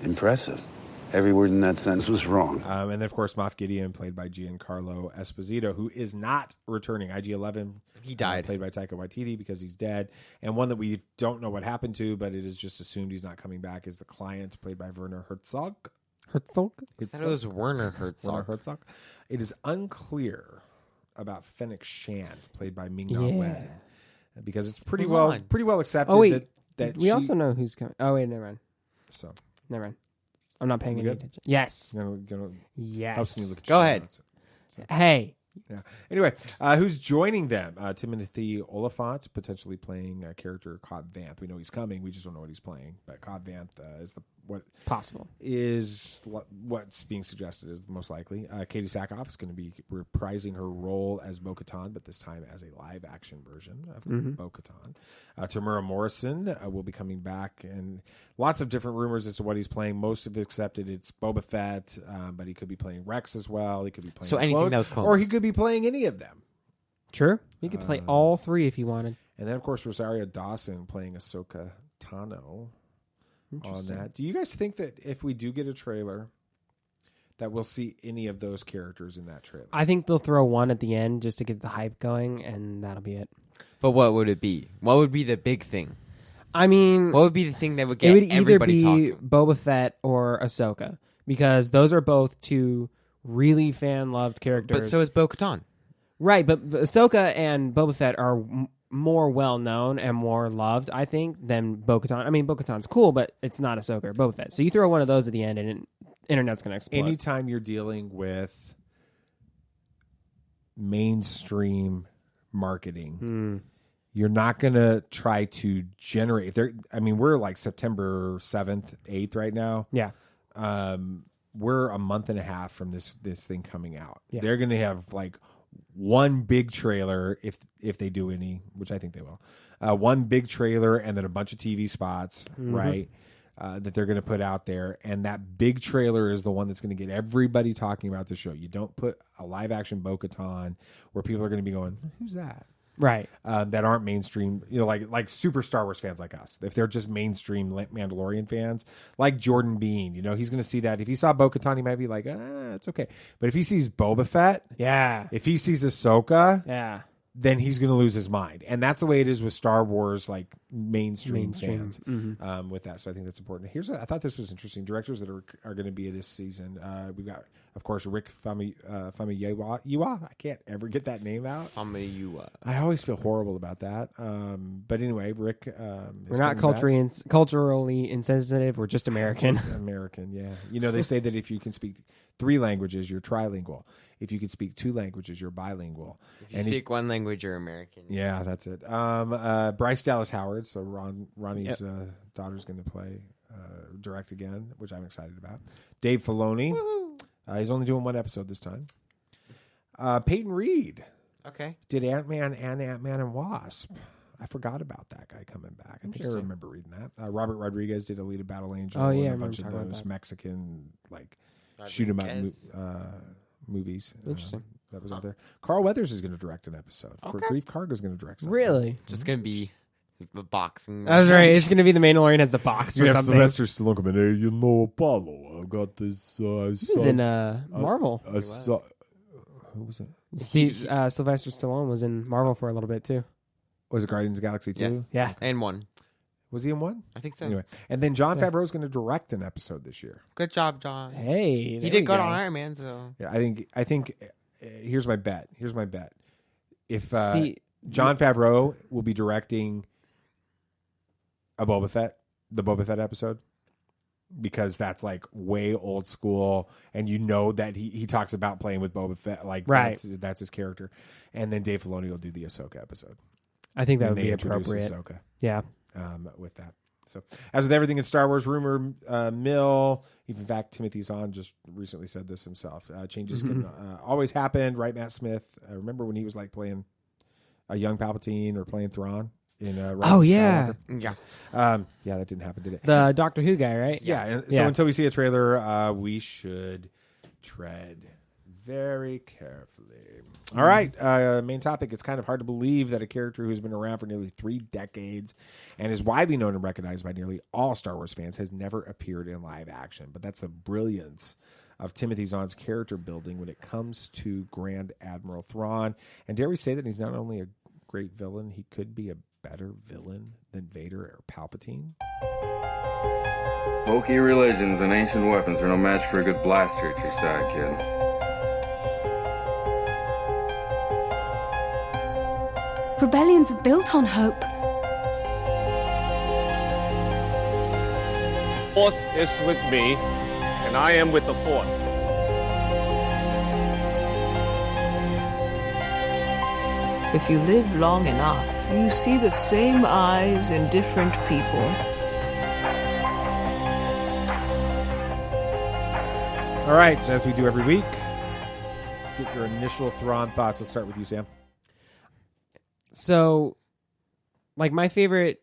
Impressive. Every word in that sentence was wrong. And then, of course, Moff Gideon, played by Giancarlo Esposito, who is not returning. IG-11. He died. Played by Taika Waititi because he's dead. And one that we don't know what happened to, but it is just assumed he's not coming back, is the client, played by Werner Herzog. I thought it was Werner Herzog. Werner Herzog. It is unclear about Fennec Shand, played by Ming-Na Wen, because it's pretty well accepted. Oh, wait. that we also know who's coming. Oh, wait, never mind. So never mind. I'm not paying any good? attention. Yes. Yes. Yes. Go ahead. Hey. Yeah. Anyway, who's joining them? Timothy Oliphant, potentially playing a character Cobb Vanth. We know he's coming. We just don't know what he's playing. But Cobb Vanth is what's being suggested is most likely. Katie Sackhoff is going to be reprising her role as Bo-Katan, but this time as a live-action version of Bo-Katan. Tamura Morrison will be coming back, and lots of different rumors as to what he's playing. Most of it accepted it's Boba Fett, but he could be playing Rex as well. He could be playing anything that was clones. or he could be playing any of them. True. He could play all 3 if he wanted. And then, of course, Rosario Dawson playing Ahsoka Tano on that. Do you guys think that if we do get a trailer, that we'll see any of those characters in that trailer? I think they'll throw one at the end just to get the hype going, and that'll be it. But what would it be? What would be the big thing? I mean, what would be the thing that would get it would everybody either be talking? Boba Fett or Ahsoka, because those are both 2 really fan-loved characters. But so is Bo-Katan. Right, but Ahsoka and Boba Fett are more well-known and more loved, I think, than Bo-Katan. I mean, Bo-Katan's cool, but it's not Ahsoka or Boba Fett. So you throw one of those at the end, and internet's going to explode. Anytime you're dealing with mainstream marketing, you're not going to try to generate. We're like September 7th, 8th right now. Yeah. We're a month and a half from this thing coming out. Yeah. They're going to have like one big trailer if they do any, which I think they will. One big trailer and then a bunch of TV spots, right? That they're going to put out there, and that big trailer is the one that's going to get everybody talking about the show. You don't put a live action Bo-Katan where people are going to be going, "Who's that?" Right. That aren't mainstream, like super Star Wars fans like us. If they're just mainstream Mandalorian fans, like Jordan Bean, he's going to see that. If he saw Bo-Katan, he might be like, it's okay. But if he sees Boba Fett, yeah. If he sees Ahsoka, yeah, then he's going to lose his mind. And that's the way it is with Star Wars, like mainstream fans with that. So I think that's important. I thought this was interesting. Directors that are going to be this season. We've got, of course, Rick Famuyiwa. I can't ever get that name out. Famuyiwa. I always feel horrible about that. But anyway, Rick. We're not culturally insensitive. We're just American. Just American, yeah. You know, they say that if you can speak 3 languages, you're trilingual. If you can speak 2 languages, you're bilingual. If you speak 1 language, you're American. Yeah, that's it. Bryce Dallas Howard, so Ronnie's daughter's going to direct again, which I'm excited about. Dave Filoni, he's only doing 1 episode this time. Peyton Reed, did Ant-Man and Ant-Man and Wasp. I forgot about that guy coming back. I think I remember reading that. Robert Rodriguez did Alita Battle Angel. Oh, yeah, and a bunch of those Mexican shoot 'em up movies. Interesting. That was out there. Carl Weathers is going to direct an episode. Grief Karga is going to direct something. Really? Just going to be a boxing. That's right. It's going to be the Mandalorian as the box or something. Sylvester Stallone coming in. Hey, you know, Apollo. I've got this. He's in Marvel. Who was it? Sylvester Stallone was in Marvel for a little bit too. Was it Guardians of the Galaxy 2? Yes. Yeah. And 1. Was he in 1? I think so. Anyway, and then Jon Favreau is going to direct an episode this year. Good job, John. Hey, he did good on Iron Man, so yeah. I think. Here's my bet. If Jon Favreau will be directing the Boba Fett episode, because that's like way old school, and you know that he talks about playing with Boba Fett, like that's his character, and then Dave Filoni will do the Ahsoka episode. I think that would be appropriate. Ahsoka. Yeah. With that. So, as with everything in Star Wars, rumor mill, in fact, Timothy Zahn just recently said this himself. Changes can always happen, right, Matt Smith? Remember when he was like playing a young Palpatine or playing Thrawn in Rise of Skywalker? Yeah, that didn't happen, did it? The Doctor Who guy, right? Yeah. So until we see a trailer, we should tread very carefully. All right, main topic. It's kind of hard to believe that a character who's been around for nearly 3 decades and is widely known and recognized by nearly all Star Wars fans has never appeared in live action. But that's the brilliance of Timothy Zahn's character building when it comes to Grand Admiral Thrawn. And dare we say that he's not only a great villain, he could be a better villain than Vader or Palpatine? Bulky religions and ancient weapons are no match for a good blaster at your side, kid. Rebellions are built on hope. Force is with me, and I am with the Force. If you live long enough, you see the same eyes in different people. All right, so as we do every week, let's get your initial Thrawn thoughts. Let's start with you, Sam. So, like, my favorite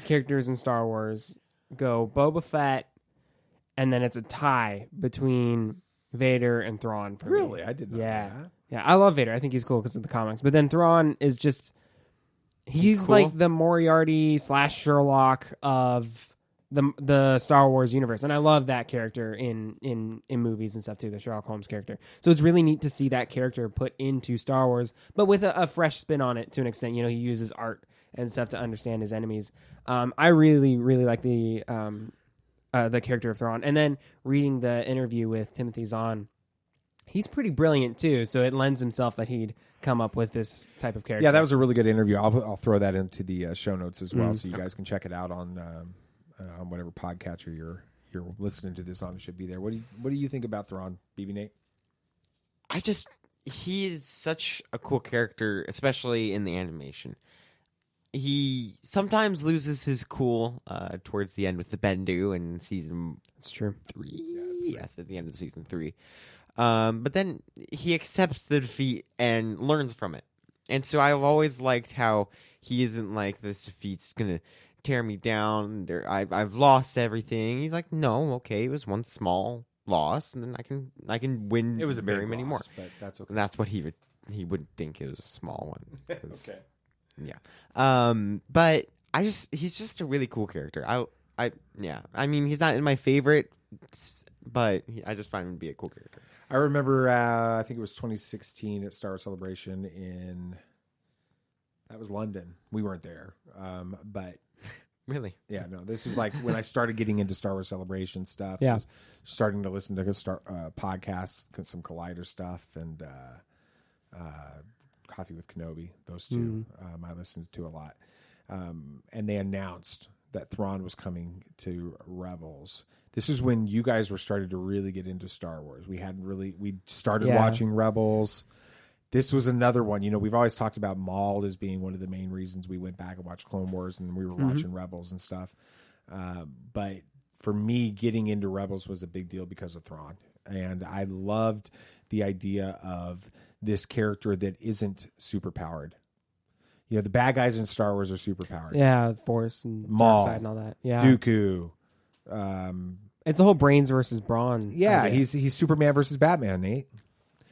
characters in Star Wars go Boba Fett, and then it's a tie between Vader and Thrawn for me. Really? I did not know that. Yeah, I love Vader. I think he's cool because of the comics. But then Thrawn is just... He's cool. like the Moriarty / Sherlock of the Star Wars universe. And I love that character in movies and stuff too, the Sherlock Holmes character. So it's really neat to see that character put into Star Wars, but with a fresh spin on it to an extent. You know, he uses art and stuff to understand his enemies. I really, really like the character of Thrawn. And then reading the interview with Timothy Zahn, he's pretty brilliant too, so it lends himself that he'd come up with this type of character. Yeah, that was a really good interview. I'll throw that into the show notes as well, so you guys can check it out on whatever podcatcher you're listening to this on. It should be there. What do you think about Thrawn, BB Nate? He is such a cool character, especially in the animation. He sometimes loses his cool towards the end with the BATUU in season. It's true. 3. Yes, at the end of season 3. But then he accepts the defeat and learns from it. And so I've always liked how he isn't like, this defeat's gonna tear me down. I've lost everything. He's like, no, okay, it was one small loss, and then I can win. It was a very big many loss, more. but that's okay. And that's what he would think it was a small one. Okay. Yeah. But he's just a really cool character. I mean, he's not in my favorite, but I just find him to be a cool character. I remember, I think it was 2016 at Star Wars Celebration in That was London. We weren't there, but really, yeah, no. This was like when I started getting into Star Wars Celebration stuff. Yeah, I was starting to listen to podcasts, some Collider stuff, and Coffee with Kenobi. Those two I listened to a lot, and they announced that Thrawn was coming to Rebels. This is when you guys were starting to really get into Star Wars. We started watching Rebels. This was another one. You know, we've always talked about Maul as being one of the main reasons we went back and watched Clone Wars, and we were watching Rebels and stuff. But for me, getting into Rebels was a big deal because of Thrawn. And I loved the idea of this character that isn't superpowered. You know, the bad guys in Star Wars are superpowered. Yeah, Force and Maul, Darkseid and all that. Yeah, Dooku. It's the whole brains versus brawn. Yeah, idea. he's Superman versus Batman, Nate.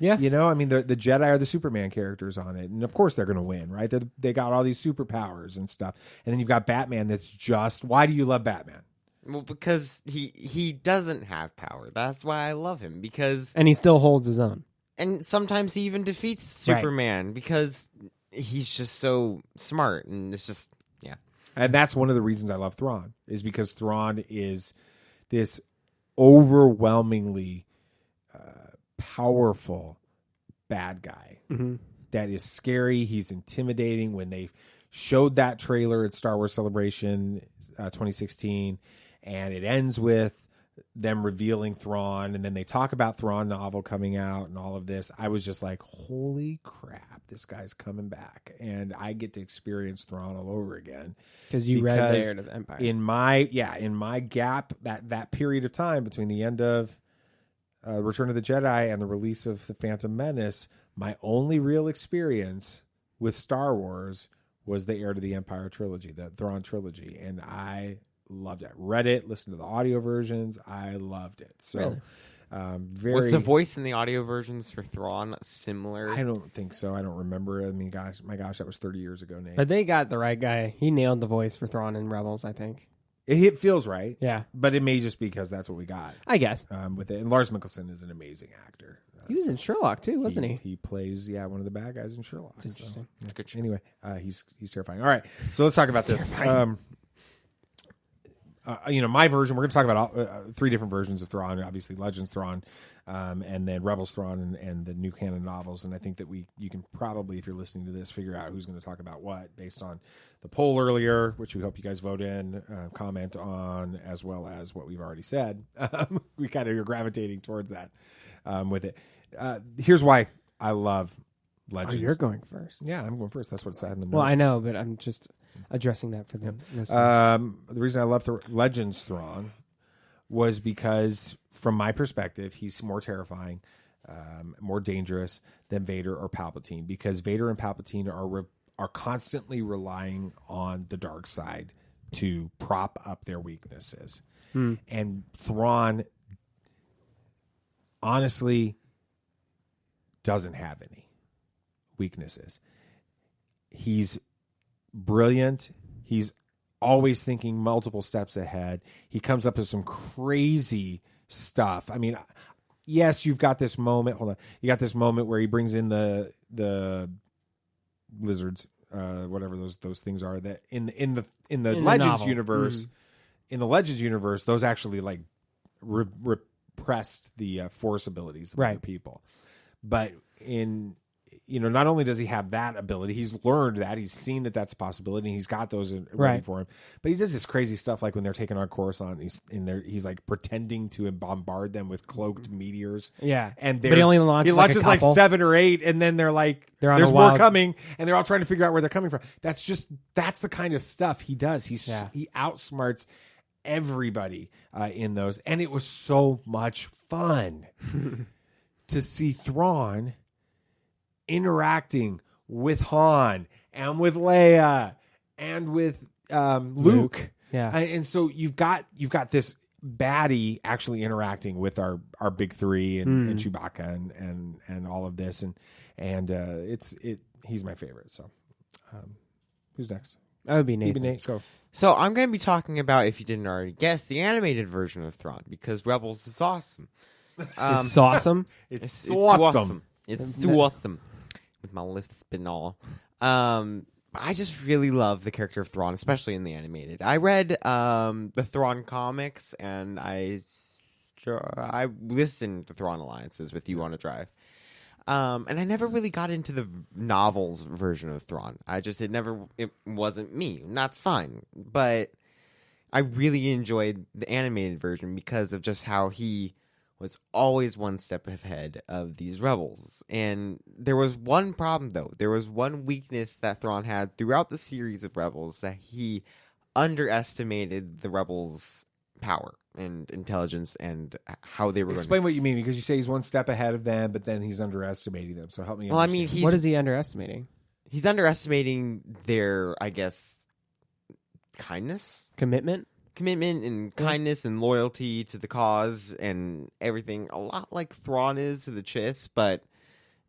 Yeah, you know, I mean, the Jedi are the Superman characters on it, and of course they're going to win, right? They got all these superpowers and stuff, and then you've got Batman. That's just why do you love Batman? Well, because he doesn't have power. That's why I love him, and he still holds his own. And sometimes he even defeats Superman because he's just so smart, and it's just And that's one of the reasons I love Thrawn, is because Thrawn is this overwhelmingly powerful bad guy that is scary. He's intimidating. When they showed that trailer at Star Wars Celebration 2016, and it ends with them revealing Thrawn, and then they talk about Thrawn novel coming out and all of this, I was just like, holy crap, this guy's coming back, and I get to experience Thrawn all over again. Because you read Heir to the Empire. In my gap, that period of time between the end of Return of the Jedi and the release of The Phantom Menace, my only real experience with Star Wars was the Heir to the Empire trilogy, the Thrawn trilogy, and I loved it. Read it, listened to the audio versions. I loved it. So, really? Was the voice in the audio versions for Thrawn similar? I don't think so. I don't remember. I mean, my gosh, that was 30 years ago, Nate. But they got the right guy. He nailed the voice for Thrawn in Rebels, I think. It feels right. Yeah. But it may just be because that's what we got. I guess. With it. And Lars Mikkelsen is an amazing actor. He was in Sherlock, too, wasn't he? He plays, one of the bad guys in Sherlock. That's interesting. That's good. Anyway, he's terrifying. All right. So let's talk about this. My version, we're going to talk about three different versions of Thrawn. Obviously, Legends Thrawn, and then Rebels Thrawn, and the new canon novels. And I think that you can probably, if you're listening to this, figure out who's going to talk about what based on the poll earlier, which we hope you guys vote in, comment on, as well as what we've already said. We kind of are gravitating towards that with it. Here's why I love Legends. Oh, you're going first. Yeah, I'm going first. That's what's said in the notes. Well, I know, but I'm just addressing that for them. The reason I love the Legends Thrawn was because, from my perspective, he's more terrifying, more dangerous than Vader or Palpatine, because Vader and Palpatine are constantly relying on the dark side to prop up their weaknesses. And Thrawn, honestly, doesn't have any weaknesses. He's brilliant. He's always thinking multiple steps ahead. He comes up with some crazy stuff. I mean, yes, you've got this moment. Hold on. You got this moment where he brings in the lizards, whatever those things are, that in the Legends universe, in the Legends universe, those actually like repressed the force abilities of other people. But not only does he have that ability, he's learned that, he's seen that that's a possibility, and he's got those ready for him. But he does this crazy stuff, like when they're taking on Coruscant, he's like pretending to bombard them with cloaked meteors. Yeah, and but he only launches like 7 or 8, and then they're like, there's more coming, and they're all trying to figure out where they're coming from. That's the kind of stuff he does. He outsmarts everybody in those, and it was so much fun to see Thrawn interacting with Han and with Leia and with Luke. Yeah. And so you've got this baddie actually interacting with our big three and Chewbacca and all of this. And he's my favorite. So who's next? That would be Nathan. Nate, go. So I'm going to be talking about, if you didn't already guess, the animated version of Thrawn, because Rebels is awesome. It's awesome. It's awesome. It's awesome. With my lisp and all. I just really love the character of Thrawn, especially in the animated. I read the Thrawn comics, and I listened to Thrawn Alliances with You on a Drive. And I never really got into the novels version of Thrawn. It wasn't me, and that's fine. But I really enjoyed the animated version because of just how he was always one step ahead of these rebels. And there was one problem, though. There was one weakness that Thrawn had throughout the series of rebels, that he underestimated the rebels' power and intelligence and how they were Explain what you mean, because you say he's one step ahead of them, but then he's underestimating them. So help me understand. I mean, what is he underestimating? He's underestimating their, I guess, kindness? Commitment and kindness and loyalty to the cause and everything. A lot like Thrawn is to the Chiss, but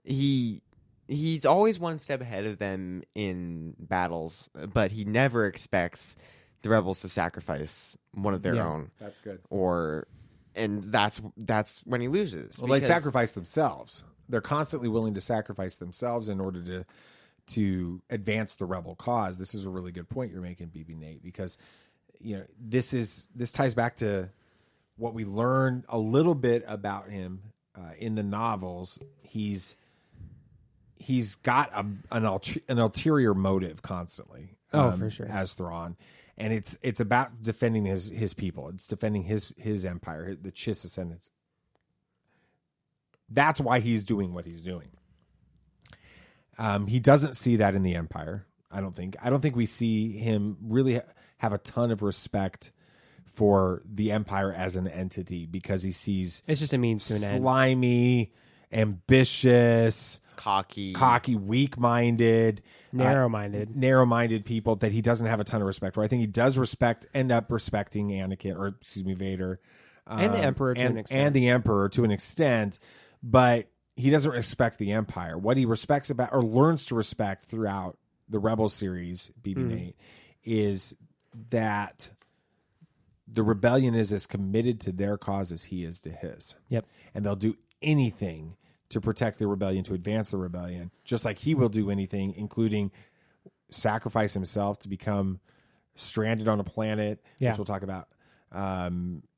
he's always one step ahead of them in battles, but he never expects the rebels to sacrifice one of their own. That's good. And that's when he loses. Well, they sacrifice themselves. They're constantly willing to sacrifice themselves in order to advance the rebel cause. This is a really good point you're making, BB Nate, because this ties back to what we learned a little bit about him in the novels. He's got an ulterior motive constantly. For sure, as Thrawn. And it's about defending his people. It's defending his empire, the Chiss ascendants. That's why he's doing what he's doing. He doesn't see that in the Empire. I don't think we see him really have a ton of respect for the Empire as an entity, because he sees it's just a means to an end. Slimy, ambitious, cocky, weak-minded, narrow-minded people that he doesn't have a ton of respect for. I think he does end up respecting Vader, and the Emperor to an extent, but he doesn't respect the Empire. What he respects about, or learns to respect throughout the Rebel series, BB-8, is that the rebellion is as committed to their cause as he is to his. Yep. And they'll do anything to protect the rebellion, to advance the rebellion, just like he will do anything, including sacrifice himself to become stranded on a planet, which we'll talk about,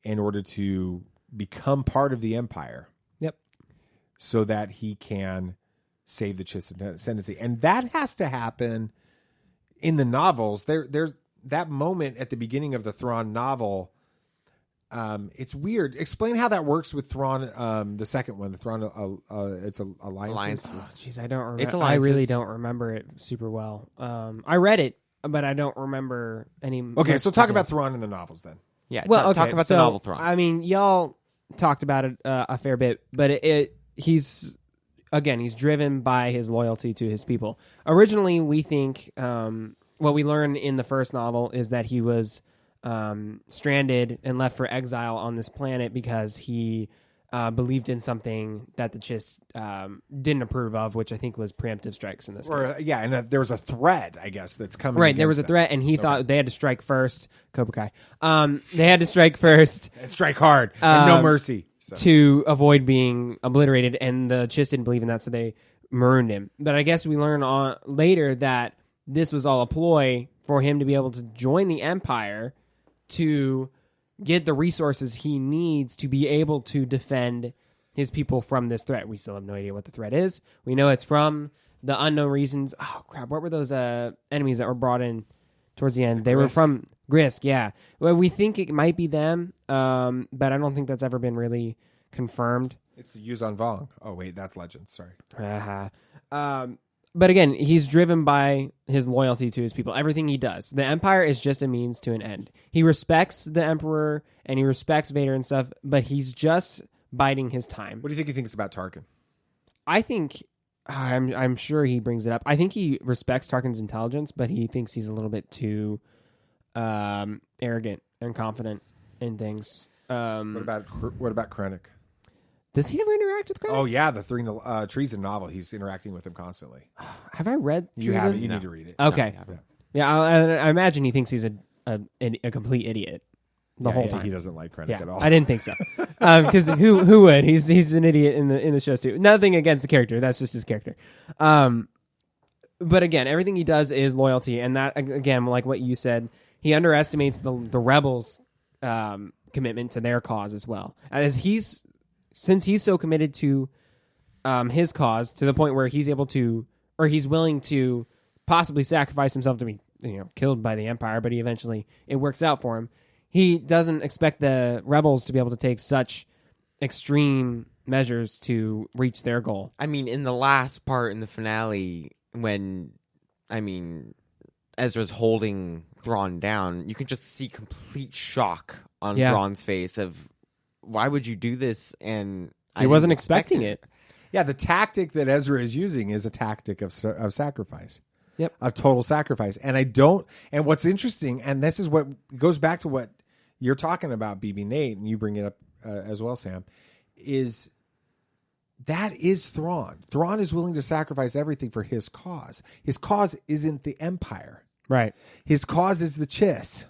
in order to become part of the Empire. Yep. So that he can save the Chiss ascendancy. And that has to happen in the novels. There's that moment at the beginning of the Thrawn novel. It's weird. Explain how that works with Thrawn, the second one, the Thrawn. It's Alliance. Jeez, I don't remember. I really don't remember it super well. I read it, but I don't rember any. Okay, so talk about Thrawn in the novels then. Yeah. Well, talk about the novel Thrawn. I mean, y'all talked about it a fair bit, but he's driven by his loyalty to his people. Originally, we think what we learn in the first novel is that he was stranded and left for exile on this planet because he believed in something that the Chiss didn't approve of, which I think was preemptive strikes in this case. Yeah, and there was a threat, I guess, that's coming. Right, there was a threat, and he thought they had to strike first. Cobra Kai. They had to strike first. And strike hard, and no mercy. To avoid being obliterated, and the Chiss didn't believe in that, so they marooned him. But I guess we learn later that this was all a ploy for him to be able to join the Empire to get the resources he needs to be able to defend his people from this threat. We still have no idea what the threat is. We know it's from the unknown reasons. Oh, crap. What were those enemies that were brought in towards the end? They were from Grisk, yeah. Well, we think it might be them, but I don't think that's ever been really confirmed. It's Yuzan Vong. Oh, wait, that's Legends. Sorry. But again, he's driven by his loyalty to his people. Everything he does. The Empire is just a means to an end. He respects the Emperor and he respects Vader and stuff, but he's just biding his time. What do you think he thinks about Tarkin? I think, I'm sure he brings it up. I think he respects Tarkin's intelligence, but he thinks he's a little bit too arrogant and confident in things. What about Krennic? Does he ever interact with Krennic? Oh, yeah, the Treason novel. He's interacting with him constantly. Have I read Treason? You haven't. You need to read it. Okay. No, I imagine he thinks he's a complete idiot the whole time. He doesn't like Krennic at all. I didn't think so. Because who would? He's an idiot in the shows too. Nothing against the character. That's just his character. but again, everything he does is loyalty, and that again, like what you said, he underestimates the rebels' commitment to their cause as well. Since he's so committed to his cause to the point where he's able to, or he's willing to possibly sacrifice himself to be killed by the Empire, but it works out for him. He doesn't expect the rebels to be able to take such extreme measures to reach their goal. I mean, in the last part in the finale, when Ezra's holding Thrawn down, you can just see complete shock on Thrawn's face of, why would you do this? And he wasn't expecting it. Yeah, the tactic that Ezra is using is a tactic of sacrifice. Yep. Of total sacrifice. And what's interesting, and this is what goes back to what you're talking about, BB Nate, and you bring it up as well, Sam, is that is Thrawn. Thrawn is willing to sacrifice everything for his cause. His cause isn't the Empire. Right. His cause is the Chiss.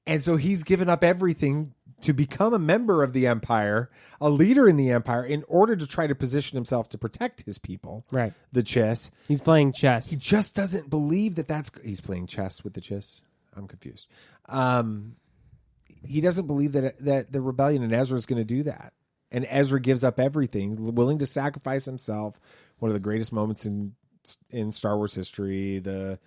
And so he's given up everything to become a member of the Empire, a leader in the Empire, in order to try to position himself to protect his people. Right. The Chiss. He's playing chess. He just doesn't believe he's playing chess with the Chiss. I'm confused. He doesn't believe that the rebellion and Ezra is going to do that. And Ezra gives up everything, willing to sacrifice himself. One of the greatest moments in Star Wars history, the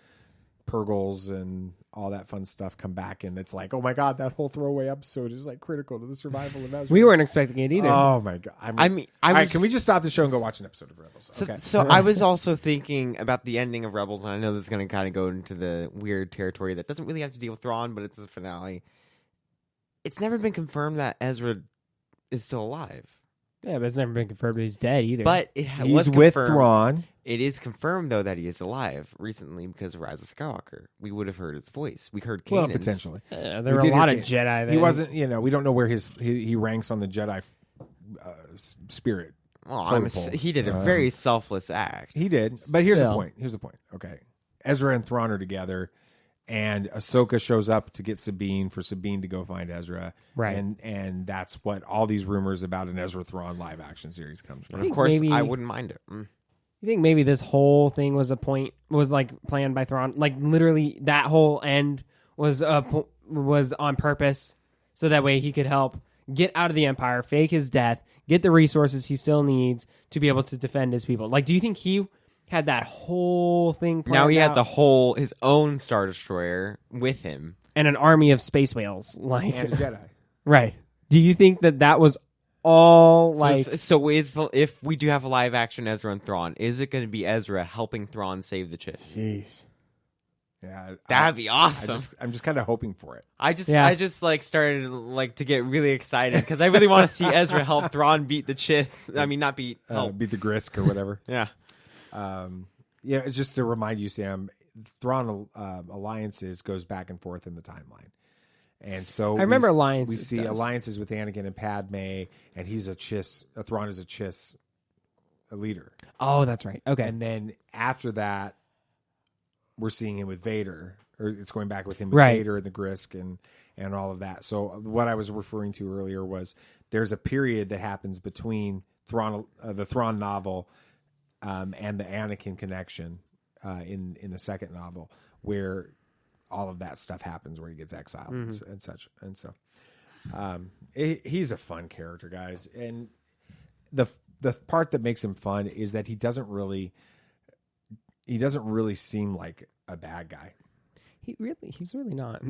Purgles and all that fun stuff come back, and it's like, oh my god, that whole throwaway episode is like critical to the survival of Ezra. We weren't expecting it either. Oh my god! Can we just stop the show and go watch an episode of Rebels? So I was also thinking about the ending of Rebels, and I know this is going to kind of go into the weird territory that doesn't really have to deal with Thrawn, but it's the finale. It's never been confirmed that Ezra is still alive. Yeah, but it's never been confirmed that he's dead either. But he's with Thrawn. It is confirmed, though, that he is alive recently because of Rise of Skywalker. We would have heard his voice. We heard Kanan's. Well, potentially. There were a lot of Jedi there. He wasn't, we don't know where he ranks on the Jedi spirit. Well, he did a very selfless act. He did. But here's the point. Okay. Ezra and Thrawn are together, and Ahsoka shows up to get Sabine for Sabine to go find Ezra. Right. And that's what all these rumors about an Ezra Thrawn live action series comes from. Of course, I wouldn't mind it. You think maybe this whole thing was like planned by Thrawn? Like literally that whole end was on purpose so that way he could help get out of the Empire, fake his death, get the resources he still needs to be able to defend his people. Like, do you think he had that whole thing planned Now he out? has his own Star Destroyer with him. And an army of space whales. And a Jedi. Right. Do you think that was all like... If we do have a live action Ezra and Thrawn, is it going to be Ezra helping Thrawn save the Chiss? Jeez. Yeah, that'd be awesome. I'm just kind of hoping for it. I just started to get really excited because I really want to see Ezra help Thrawn beat the Chiss. I mean, not beat the Grisk or whatever. Yeah. It's just to remind you, Sam, Thrawn alliances goes back and forth in the timeline. And so I remember alliances. We see alliances with Anakin and Padme, and he's a Chiss. Thrawn is a Chiss leader. Oh, that's right. Okay. And then after that, we're seeing him with Vader, or it's going back with him with Vader and the Grisk and all of that. So what I was referring to earlier was there's a period that happens between the Thrawn novel and the Anakin connection in the second novel where all of that stuff happens, where he gets exiled and such. And so he's a fun character, guys. And the part that makes him fun is that he doesn't really seem like a bad guy. He's really not.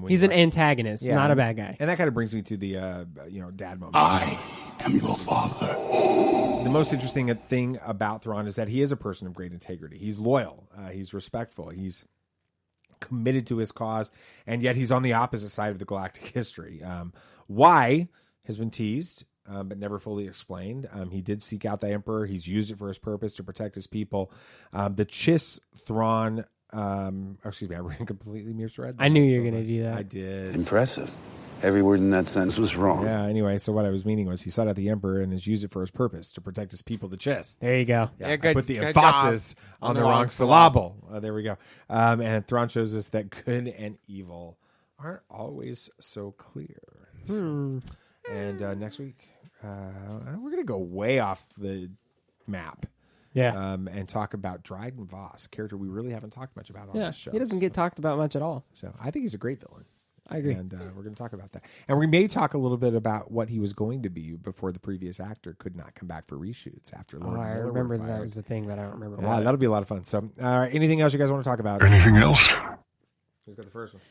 He's an antagonist, not a bad guy. And that kind of brings me to the dad moment. I am your father. The most interesting thing about Thrawn is that he is a person of great integrity. He's loyal. He's respectful. He's committed to his cause, and yet he's on the opposite side of the galactic history. Why has been teased, but never fully explained. He did seek out the Emperor. He's used it for his purpose to protect his people. The Chiss Thrawn... excuse me, I completely misread that. I knew you were going to do that. I did. Impressive. Every word in that sentence was wrong. Yeah, anyway, so what I was meaning was he sought out the Emperor and has used it for his purpose to protect his people, the Chiss. There you go. Yeah, I put the emphasis on the wrong syllable. There we go. And Thrawn shows us that good and evil aren't always so clear. And next week, we're going to go way off the map. and talk about Dryden Voss, a character we really haven't talked much about on this show. He doesn't get talked about much at all. So I think he's a great villain. I agree. And we're going to talk about that. And we may talk a little bit about what he was going to be before the previous actor could not come back for reshoots after Lord I Miller remember were that fired. was the thing, but I don't remember. Yeah, that'll be a lot of fun. So, anything else you guys want to talk about? Anything else? Who's got the first one?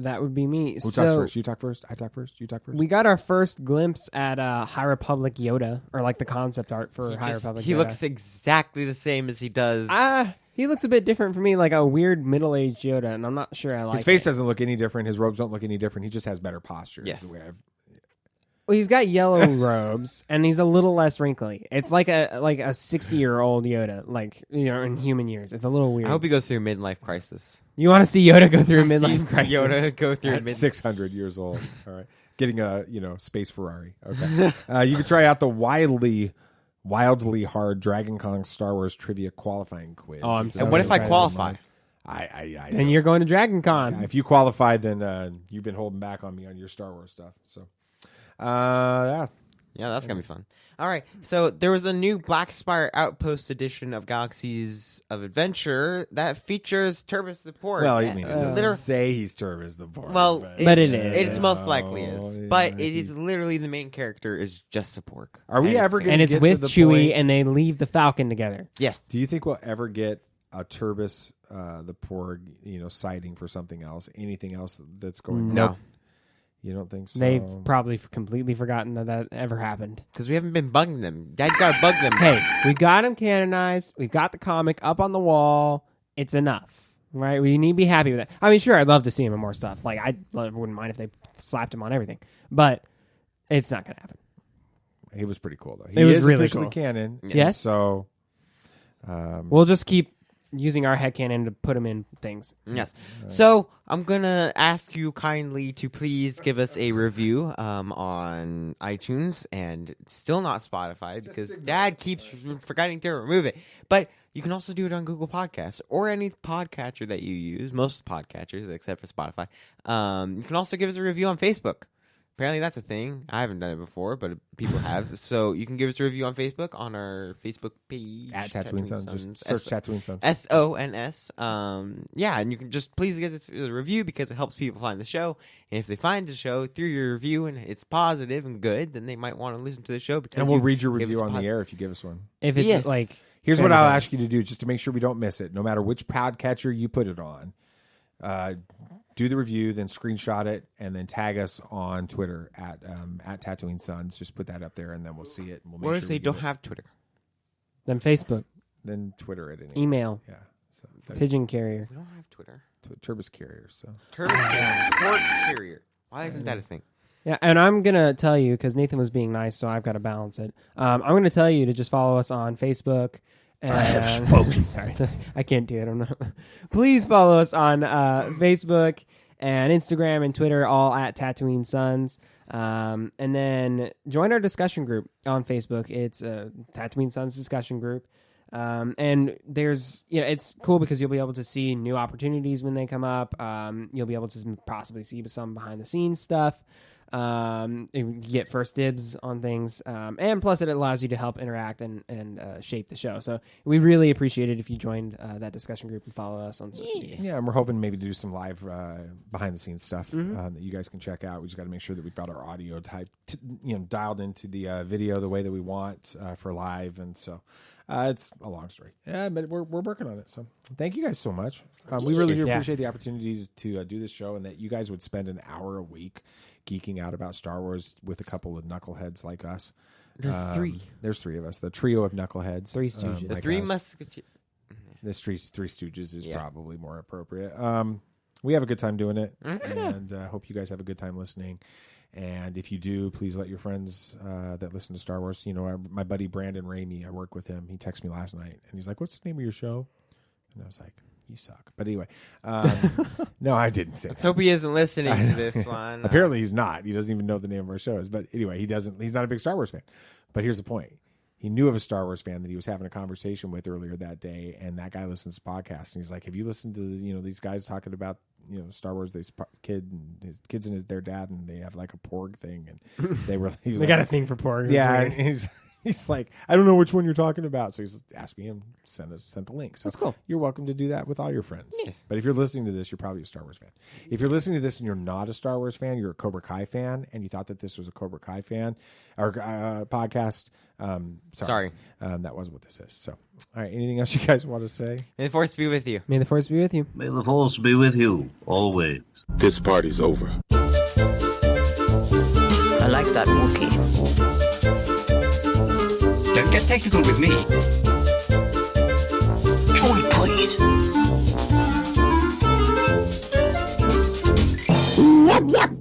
That would be me. Who talks first? You talk first? I talk first? You talk first? We got our first glimpse at High Republic Yoda, or like the concept art for High Republic Yoda. He looks exactly the same as he does. He looks a bit different for me, like a weird middle-aged Yoda, and I'm not sure I like His face it. doesn't look any different. His robes don't look any different. He just has better posture. Yes. Well, he's got yellow robes, and he's a little less wrinkly. It's like a 60-year-old Yoda, like, you know, in human years. It's a little weird. I hope he goes through a midlife crisis. You want to see Yoda go through a I see midlife crisis? Yoda go through At 600 years old. All right. Getting a, space Ferrari. Okay. You can try out the wildly hard Dragon Con Star Wars trivia qualifying quiz. Oh, I'm sorry. And what if I qualify? And you're going to Dragon Con. Yeah, if you qualify, then you've been holding back on me on your Star Wars stuff. So, yeah, that's gonna be fun. All right, so there was a new Black Spire Outpost edition of Galaxies of Adventure that features Turbis the Porg. Well, I mean, it doesn't say he's Turbis the Porg. Well, but it is. It's most likely is, yeah, but it is literally the main character is just a Porg. Are we ever going and to it's get with to the Chewie, point? and they leave the Falcon together. Yes. Do you think we'll ever get a Turbis the Porg, sighting for something else? Anything else that's going on? No. You don't think so? They've probably completely forgotten that ever happened. Because we haven't been bugging them. Dad got to bug them. Hey, we got them canonized. We've got the comic up on the wall. It's enough, right? We need to be happy with that. I mean, sure, I'd love to see him in more stuff. Like, I wouldn't mind if they slapped him on everything. But it's not going to happen. He was pretty cool, though. It was is really officially cool. canon. Yes. So we'll just keep using our headcanon to put him in things. Yes. So I'm going to ask you kindly to please give us a review on iTunes and still not Spotify because Dad keeps forgetting to remove it. But you can also do it on Google Podcasts or any podcatcher that you use, most podcatchers except for Spotify. You can also give us a review on Facebook. Apparently that's a thing. I haven't done it before, but people have. So you can give us a review on Facebook on our Facebook page. At Tatooine Sons. Just search Tatooine Sons. SONS. Yeah, and you can just please get this a review because it helps people find the show. And if they find the show through your review and it's positive and good, then they might want to listen to the show. Because And we'll read your review on the air if you give us one. If it's like... Here's what I'll ask you to do just to make sure we don't miss it. No matter which podcatcher you put it on, do the review, then screenshot it, and then tag us on Twitter at Tatooine Sons. Just put that up there, and then we'll see it. And we'll make What sure if they don't have Twitter? Then Facebook. Then Twitter it. Anyway. Email. Yeah. So Pigeon carrier. We don't have Twitter. Turbis carrier. So Turbis carrier. Port carrier. Why isn't that a thing? Yeah, and I'm going to tell you, because Nathan was being nice, so I've got to balance it. I'm going to tell you to just follow us on Facebook. And, I have spoken. Sorry, I can't do it. I'm not. Please follow us on Facebook and Instagram and Twitter, all at Tatooine Sons. And then join our discussion group on Facebook. It's Tatooine Sons discussion group. And there's, it's cool because you'll be able to see new opportunities when they come up. You'll be able to possibly see some behind the scenes stuff. You get first dibs on things, and plus it allows you to help interact and shape the show. So we really appreciate it if you joined that discussion group and follow us on social media. Yeah, and we're hoping maybe to do some live behind the scenes stuff that you guys can check out. We just got to make sure that we've got our audio type, dialed into the video the way that we want for live, and so. It's a long story. Yeah, but we're working on it. So thank you guys so much. We really do appreciate the opportunity to do this show and that you guys would spend an hour a week geeking out about Star Wars with a couple of knuckleheads like us. There's three. There's three of us. The trio of knuckleheads. Three Stooges. The Three Musketeers. This Three Stooges is probably more appropriate. We have a good time doing it, and hope you guys have a good time listening. And if you do, please let your friends that listen to Star Wars. My buddy Brandon Ramey, I work with him. He texted me last night, and he's like, "What's the name of your show?" And I was like, "You suck." But anyway, no, I didn't say. Let's hope he isn't listening to this one. Apparently, he's not. He doesn't even know the name of our shows. But anyway, he doesn't. He's not a big Star Wars fan. But here's the point. He knew of a Star Wars fan that he was having a conversation with earlier that day, and that guy listens to podcasts. And he's like, "Have you listened to these guys talking about Star Wars? This kid and his kids and their dad, and they have like a Porg thing, and they were." He was they got a thing for Porgs. Yeah, and He's like, I don't know which one you're talking about. So he's asked me and sent the link. So that's cool. You're welcome to do that with all your friends. Yes. But if you're listening to this, you're probably a Star Wars fan. If you're listening to this and you're not a Star Wars fan, you're a Cobra Kai fan, and you thought that this was a Cobra Kai fan or podcast, sorry. That wasn't what this is. So, all right. Anything else you guys want to say? May the Force be with you. May the Force be with you. May the Force be with you always. This party's over. I like that Wookiee. Don't get technical with me. Droid, please. Yep, yep.